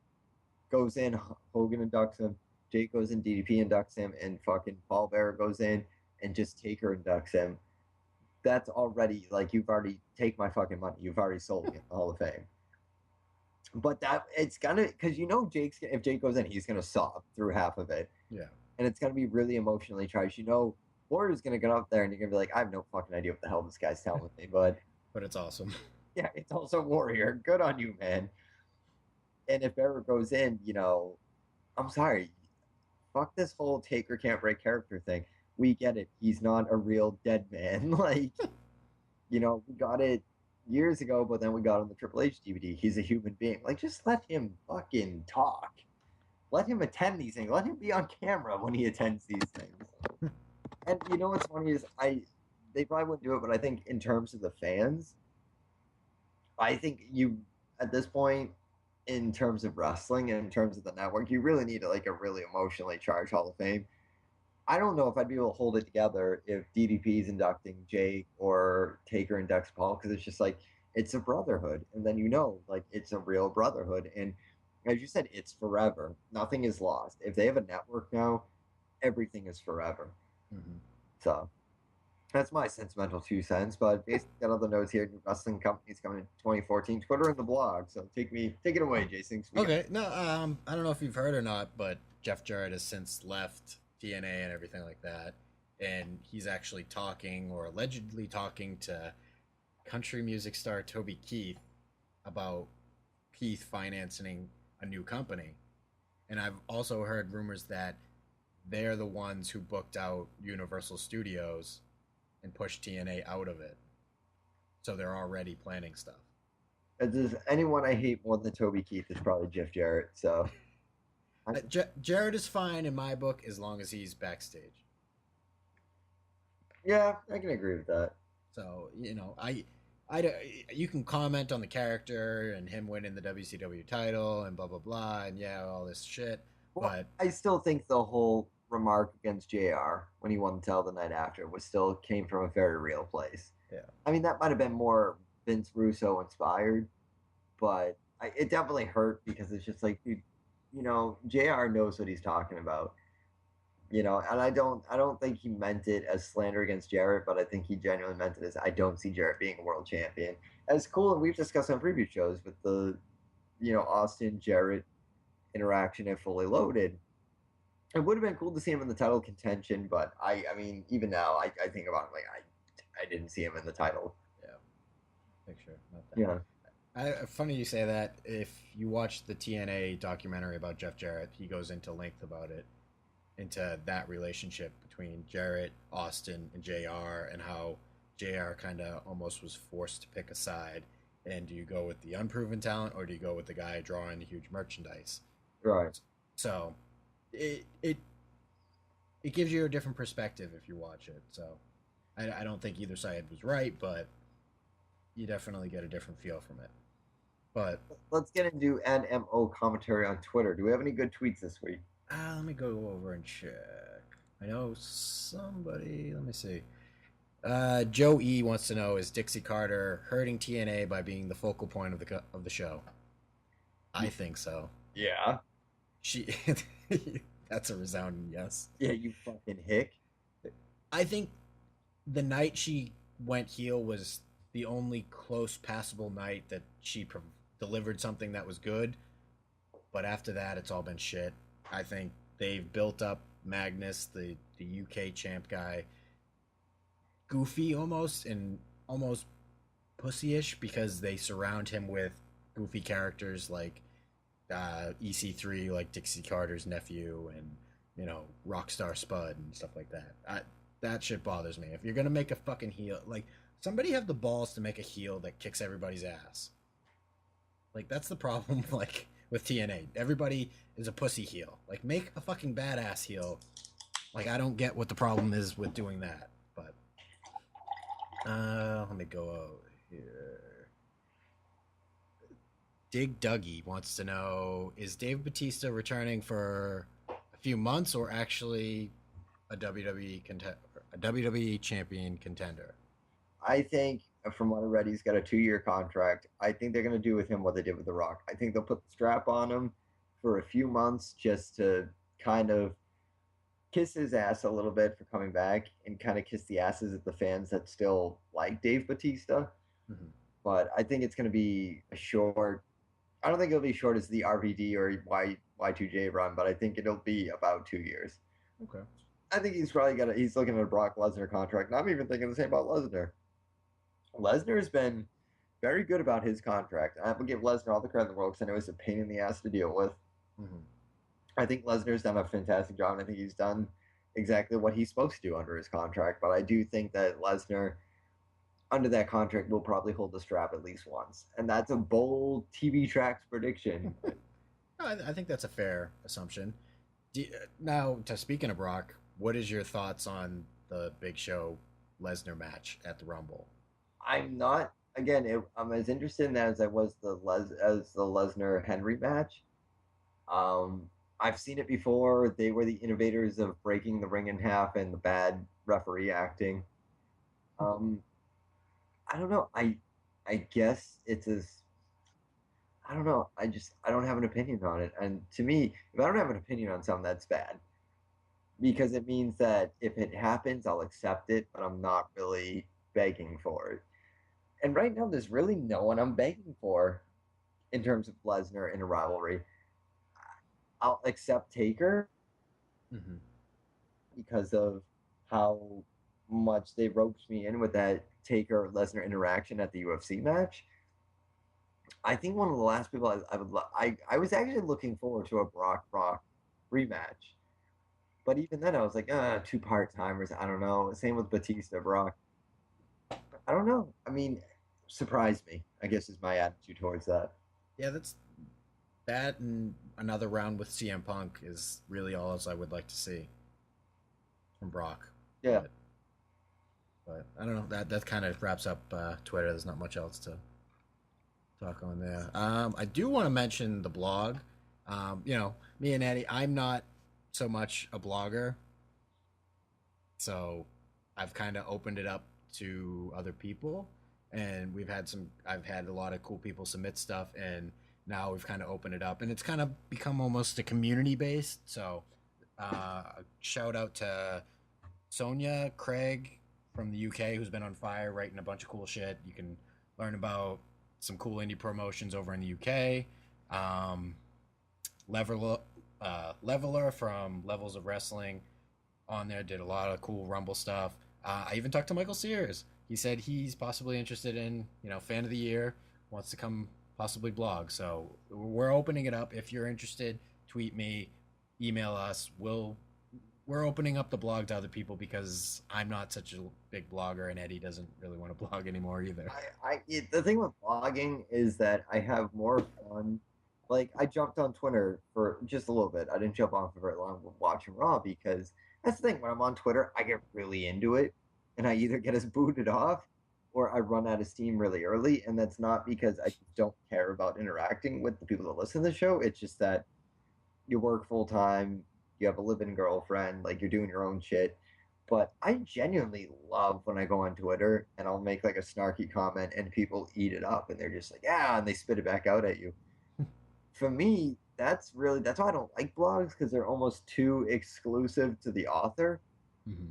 goes in, Hogan inducts him, Jake goes in, DDP inducts him, and fucking Paul Bearer goes in, and just Taker inducts him, that's already, like, you've already take my fucking money. You've already sold me in the Hall of Fame. But it's gonna, because if Jake goes in, he's gonna sob through half of it. Yeah. And it's gonna be really emotionally charged. Warrior's gonna get up there and you're gonna be like, I have no fucking idea what the hell this guy's telling me, but it's awesome. Yeah, it's also Warrior. Good on you, man. And if Bearer goes in, I'm sorry. Fuck this whole Taker can't break character thing. We get it. He's not a real dead man. Like, we got it years ago, but then we got on the Triple H DVD. He's a human being. Like, just let him fucking talk. Let him attend these things. Let him be on camera when he attends these things. And what's funny is they probably wouldn't do it, but I think in terms of the fans, I think at this point, in terms of wrestling and in terms of the network, you really need a really emotionally charged Hall of Fame. I don't know if I'd be able to hold it together if DDP's inducting Jake or Taker inducts Paul, because it's just like, it's a brotherhood. And then it's a real brotherhood. And as you said, it's forever. Nothing is lost. If they have a network now, everything is forever. Mm-hmm. So that's my sentimental 2 cents. But basically, got other notes here. New wrestling companies coming in 2014. Twitter and the blog. So take it away, Jason. Okay, no, I don't know if you've heard or not, but Jeff Jarrett has since left TNA and everything like that, and he's actually talking or allegedly talking to country music star Toby Keith about Keith financing a new company. And I've also heard rumors that they're the ones who booked out Universal Studios and pushed TNA out of it. So they're already planning stuff. If there's anyone I hate more than Toby Keith, it's probably Jeff Jarrett. So Jarrett is fine in my book as long as he's backstage. yeah, I can agree with that. So, you know, you can comment on the character and him winning the WCW title and blah blah blah and yeah, all this shit. Well, But I still think the whole remark against JR when he won the title the night after came from a very real place. yeah, I mean, that might have been more Vince Russo inspired, but it definitely hurt because it's just like, dude, you know, JR knows what he's talking about. You know, and I don't think he meant it as slander against Jarrett, but I think he genuinely meant it as I don't see Jarrett being a world champion. As cool, and we've discussed on previous shows with the, you know, Austin Jarrett interaction at Fully Loaded. It would have been cool to see him in the title contention, but I mean, even now, I think about it like I didn't see him in the title. yeah, picture. Not that. Yeah. Funny you say that. If you watch the TNA documentary about Jeff Jarrett, he goes into length about it, into that relationship between Jarrett, Austin, and JR, and how JR kind of almost was forced to pick a side. And do you go with the unproven talent, or do you go with the guy drawing the huge merchandise? Right. So it gives you a different perspective if you watch it. So I don't think either side was right, but you definitely get a different feel from it. But let's get into NMO commentary on Twitter. Do we have any good tweets this week? Let me go over and check. I know somebody. Let me see. Joe E wants to know: is Dixie Carter hurting TNA by being the focal point of the show? I think so. Yeah. She. That's a resounding yes. Yeah, you fucking hick. I think the night she went heel was the only close passable night that she delivered something that was good. But after that, it's all been shit. I think they've built up Magnus, the UK champ guy, goofy almost and almost pussyish because they surround him with goofy characters like EC3, like Dixie Carter's nephew, and you know Rockstar Spud and stuff like that. That shit bothers me. If you're gonna make a fucking heel, like somebody have the balls to make a heel that kicks everybody's ass. Like that's the problem. Like with TNA, everybody is a pussy heel. Like make a fucking badass heel. Like I don't get what the problem is with doing that. But let me go over here. Dig Dougie wants to know: is Dave Bautista returning for a few months or actually a WWE champion contender? I think, from what I read, he's got a 2-year contract. I think they're going to do with him what they did with The Rock. I think they'll put the strap on him for a few months just to kind of kiss his ass a little bit for coming back and kind of kiss the asses of the fans that still like Dave Bautista. Mm-hmm. But I think it's going to be a short. I don't think it'll be short as the RVD or Y2J run, but I think it'll be about 2 years. Okay. I think he's probably he's looking at a Brock Lesnar contract. And I'm even thinking the same about Lesnar. Lesnar has been very good about his contract. I will give Lesnar all the credit in the world because I know it's a pain in the ass to deal with. Mm-hmm. I think Lesnar's done a fantastic job, and I think he's done exactly what he's supposed to do under his contract. But I do think that Lesnar, under that contract, will probably hold the strap at least once. And that's a bold TV Tracks prediction. I think that's a fair assumption. Now, speaking of Brock, what is your thoughts on the Big Show Lesnar match at the Rumble? I'm not. Again, I'm as interested in that as I was the Lesnar Henry match. I've seen it before. They were the innovators of breaking the ring in half and the bad referee acting. I don't know. I guess it's as I don't know. I don't have an opinion on it. And to me, if I don't have an opinion on something, that's bad. Because it means that if it happens, I'll accept it, but I'm not really begging for it. And right now, there's really no one I'm begging for in terms of Lesnar in a rivalry. I'll accept Taker Mm-hmm. because of how much they roped me in with that Taker Lesnar interaction at the UFC match. I think one of the last people I was actually looking forward to a Brock rematch, but even then I was like, two part timers. I don't know. Same with Batista Brock. I don't know. I mean, surprised me. I guess is my attitude towards that. Yeah, that's that, and another round with CM Punk is really all else I would like to see from Brock. Yeah. But I don't know. That kind of wraps up Twitter. There's not much else to talk on there. I do want to mention the blog. Me and Eddie, I'm not so much a blogger, so I've kind of opened it up to other people, and I've had a lot of cool people submit stuff, and now we've kind of opened it up, and it's kind of become almost a community based. So, shout out to Sonia Craig from the UK, who's been on fire writing a bunch of cool shit. You can learn about some cool indie promotions over in the UK. Leveler from Levels of Wrestling on there did a lot of cool Rumble stuff. I even talked to Michael Sears. He said he's possibly interested in, fan of the year, wants to come possibly blog. So we're opening it up. If you're interested, tweet me, email us. We're opening up the blog to other people because I'm not such a big blogger, and Eddie doesn't really want to blog anymore either. The thing with blogging is that I have more fun. Like, I jumped on Twitter for just a little bit. I didn't jump on for very long watching Raw because that's the thing. When I'm on Twitter, I get really into it, and I either get us booted off or I run out of steam really early. And that's not because I don't care about interacting with the people that listen to the show. It's just that you work full time, you have a living girlfriend, like you're doing your own shit. But I genuinely love when I go on Twitter and I'll make like a snarky comment and people eat it up and they're just like, yeah, and they spit it back out at you. For me, that's why I don't like blogs, because they're almost too exclusive to the author. Mm-hmm.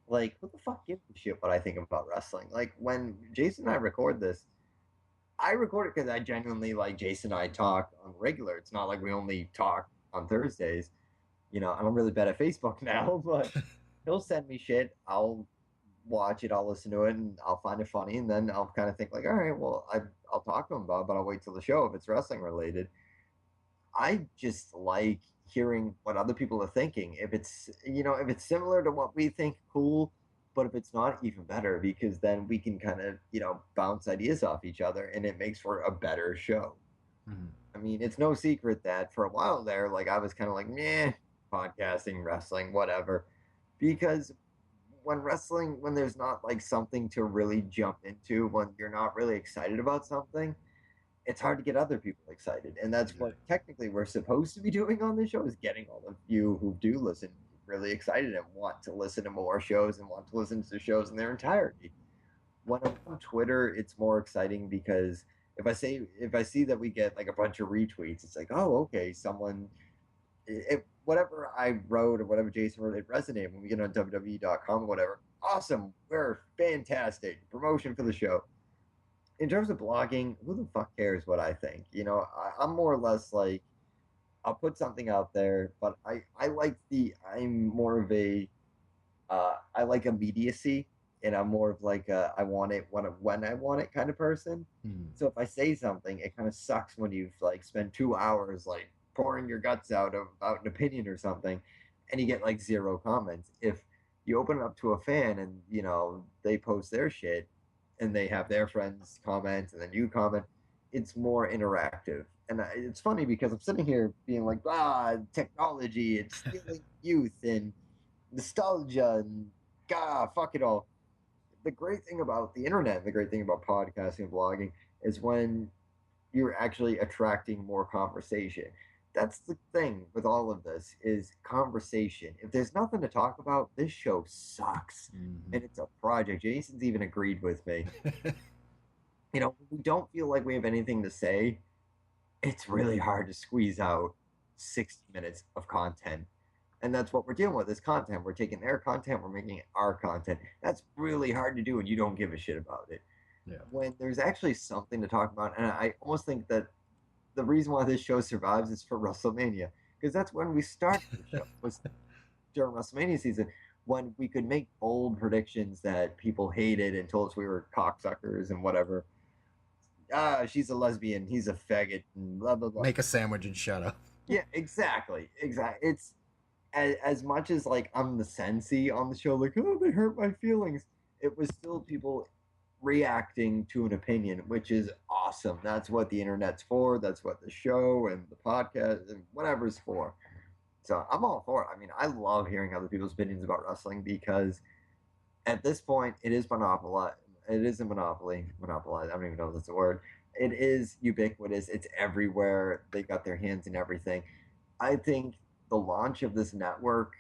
Like, who the fuck gives a shit what I think about wrestling? Like, when Jason and I record this, I record it because I genuinely like Jason and I talk on regular. It's not like we only talk on Thursdays. I'm really bad at Facebook now, but he'll send me shit. I'll watch it, I'll listen to it, and I'll find it funny, and then I'll kind of think like, all right, well, I'll talk to him about it, but I'll wait till the show if it's wrestling related. I just like hearing what other people are thinking. If it's similar to what we think, cool. But if it's not, even better, because then we can kind of, bounce ideas off each other, and it makes for a better show. Mm-hmm. I mean, it's no secret that for a while there, like, I was kind of like, meh, podcasting, wrestling, whatever. Because when there's not like something to really jump into, when you're not really excited about something, it's hard to get other people excited. And that's what technically we're supposed to be doing on this show, is getting all of you who do listen really excited and want to listen to more shows and want to listen to the shows in their entirety. When I'm on Twitter, it's more exciting because if I see that we get like a bunch of retweets, it's like, oh, okay, whatever I wrote or whatever Jason wrote, it resonated. When we get on WWE.com or whatever, awesome, we're fantastic, promotion for the show. In terms of blogging, who the fuck cares what I think? I'm more or less like, I'll put something out there, but I'm more of a, I like immediacy, and I'm more of like I want it when I want it kind of person. Mm-hmm. So if I say something, it kind of sucks when you've like spent 2 hours like pouring your guts out about an opinion or something, and you get like 0 comments. If you open it up to a fan and they post their shit and they have their friends comment and then you comment, it's more interactive. And it's funny because I'm sitting here being like, technology, it's stealing youth and nostalgia and fuck it all. The great thing about the internet, the great thing about podcasting and blogging is when you're actually attracting more conversation. That's the thing with all of this, is conversation. If there's nothing to talk about, this show sucks. Mm-hmm. And it's a project. Jason's even agreed with me. We don't feel like we have anything to say. it's really hard to squeeze out 60 minutes of content. And that's what we're dealing with, is content. We're taking their content, we're making it our content. That's really hard to do, and you don't give a shit about it. Yeah. When there's actually something to talk about, and I almost think that the reason why this show survives is for WrestleMania, because that's when we started the show, was during WrestleMania season, when we could make bold predictions that people hated and told us we were cocksuckers and whatever. She's a lesbian, he's a faggot, and blah blah blah. Make a sandwich and shut up. Yeah, exactly. It's as much as like I'm the sensei on the show, like, oh, they hurt my feelings. It was still people reacting to an opinion, which is awesome. That's what the internet's for. That's what the show and the podcast and whatever's for. So I'm all for it. I mean, I love hearing other people's opinions about wrestling, because at this point, it is monopolized. It is a monopoly. Monopolized. I don't even know if that's a word. It is ubiquitous. It's everywhere. They got their hands in everything. I think the launch of this network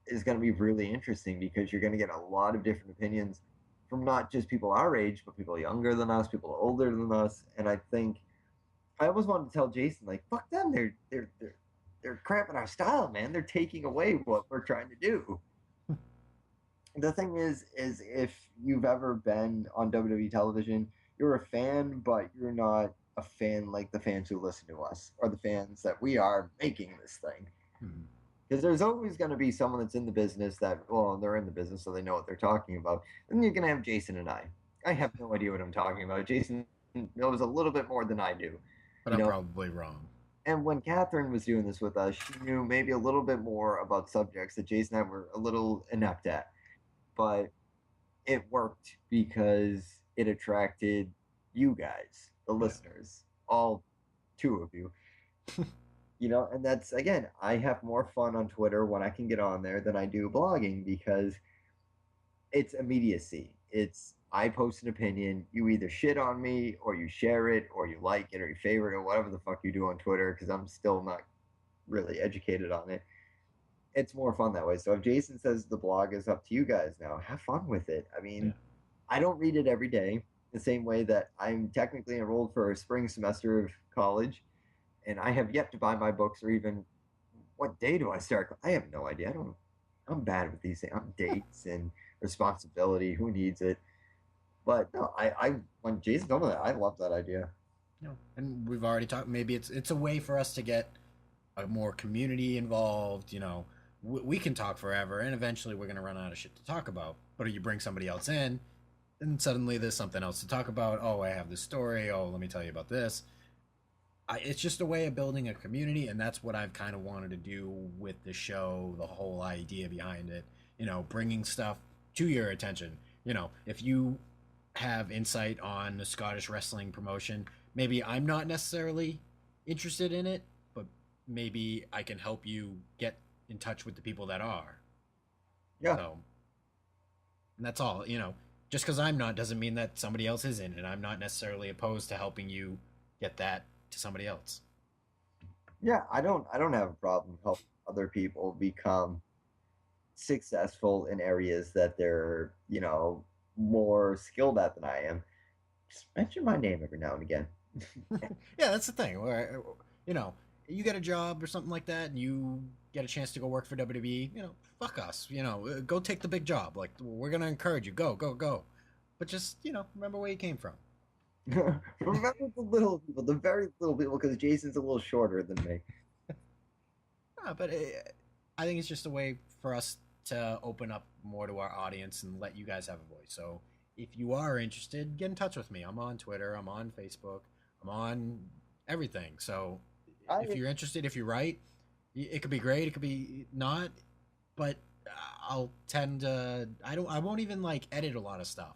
is going to be really interesting, because you're going to get a lot of different opinions from not just people our age, but people younger than us, people older than us. And I think I almost wanted to tell Jason, like, fuck them. They're cramping our style, man. They're taking away what we're trying to do. The thing is if you've ever been on WWE television, you're a fan, but you're not a fan like the fans who listen to us, or the fans that we are making this thing. Because there's always going to be someone that's in the business that, well, they're in the business, so they know what they're talking about. And you're going to have Jason and I. I have no idea what I'm talking about. Jason knows a little bit more than I do. But I'm probably wrong. And when Catherine was doing this with us, she knew maybe a little bit more about subjects that Jason and I were a little inept at. But it worked because it attracted you guys, the listeners, all two of you. And that's, again, I have more fun on Twitter when I can get on there than I do blogging, because it's immediacy. It's, I post an opinion, you either shit on me, or you share it, or you like it, or you favorite it, or whatever the fuck you do on Twitter, because I'm still not really educated on it. It's more fun that way. So if Jason says the blog is up to you guys now, have fun with it. I mean, I don't read it every day, the same way that I'm technically enrolled for a spring semester of college, and I have yet to buy my books, or even what day do I start? I have no idea. I'm bad with these things. I'm dates and responsibility. Who needs it? But no, I when Jason told me that, I love that idea. And we've already talked. Maybe it's a way for us to get a more community involved. We can talk forever, and eventually we're gonna run out of shit to talk about. But you bring somebody else in, and suddenly there's something else to talk about. Oh, I have this story. Oh, let me tell you about this. It's just a way of building a community, and that's what I've kind of wanted to do with the show, the whole idea behind it, bringing stuff to your attention. If you have insight on the Scottish wrestling promotion, maybe I'm not necessarily interested in it, but maybe I can help you get in touch with the people that are. Yeah. So, and that's all, just because I'm not doesn't mean that somebody else isn't, and I'm not necessarily opposed to helping you get that to somebody else. Yeah, I don't have a problem helping other people become successful in areas that they're, more skilled at than I am. Just mention my name every now and again. Yeah, that's the thing. Where, you get a job or something like that, and you get a chance to go work for WWE, fuck us. Go take the big job. Like, we're gonna encourage you. Go, go, go. But just, remember where you came from. Remember the little people, the very little people, because Jason's a little shorter than me. But I think it's just a way for us to open up more to our audience and let you guys have a voice. So if you are interested, get in touch with me. I'm on Twitter. I'm on Facebook. I'm on everything. So if you're interested, if you write, it could be great. It could be not. But I'll tend to. I won't even edit a lot of stuff.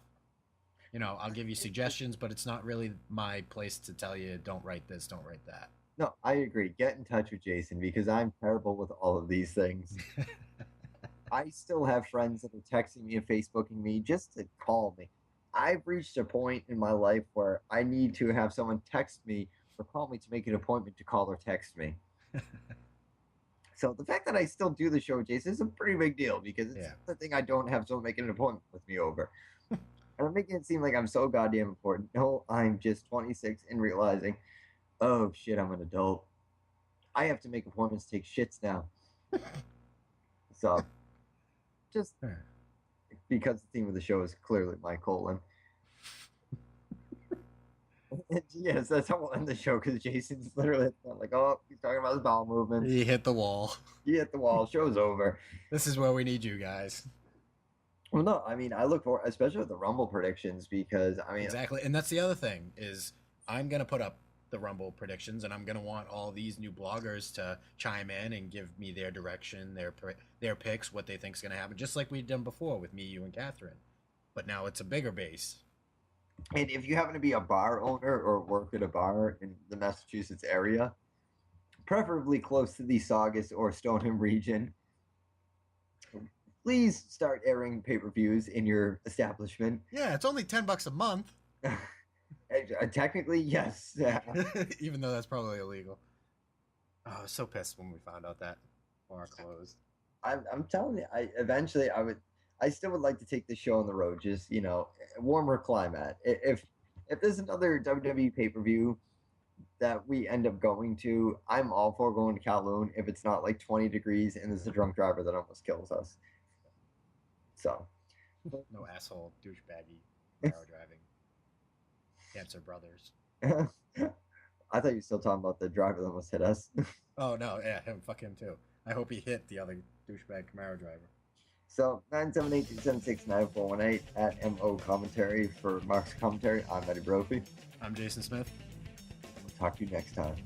I'll give you suggestions, but it's not really my place to tell you, don't write this, don't write that. No, I agree. Get in touch with Jason, because I'm terrible with all of these things. I still have friends that are texting me and Facebooking me just to call me. I've reached a point in my life where I need to have someone text me or call me to make an appointment to call or text me. So the fact that I still do the show, Jason, is a pretty big deal, because it's the thing I don't have someone making an appointment with me over. And I'm making it seem like I'm so goddamn important. No, I'm just 26 and realizing, Oh shit, I'm an adult. I have to make appointments to take shits now. So, just because the theme of the show is clearly my colon. Yes, that's how we'll end the show, because Jason's literally like, oh, he's talking about his bowel movements. He hit the wall. He hit the wall. Show's over. This is where we need you guys. Well, no, I mean, I look for, especially with the Rumble predictions, because, I mean... Exactly, and that's the other thing, is I'm going to put up the Rumble predictions, and I'm going to want all these new bloggers to chime in and give me their direction, their picks, what they think is going to happen, just like we've done before with me, you, and Catherine. But now it's a bigger base. And if you happen to be a bar owner or work at a bar in the Massachusetts area, preferably close to the Saugus or Stoneham region, please start airing pay-per-views in your establishment. Yeah, it's only $10 a month. Technically, yes. Even though that's probably illegal. Oh, I was so pissed when we found out that bar closed. I'm telling you, I still would like to take the show on the road, just, you know, warmer climate. If there's another WWE pay-per-view that we end up going to, I'm all for going to Kowloon if it's not like 20 degrees and there's a drunk driver that almost kills us. So. No asshole, douchebaggy, car driving. Cancer brothers. I thought you were still talking about the driver that almost hit us. Oh, no, yeah, fuck him too. I hope he hit the other douchebag Camaro driver. So, 978-276-9418 at MO Commentary for Mark's Commentary. I'm Eddie Brophy. I'm Jason Smith. We'll talk to you next time.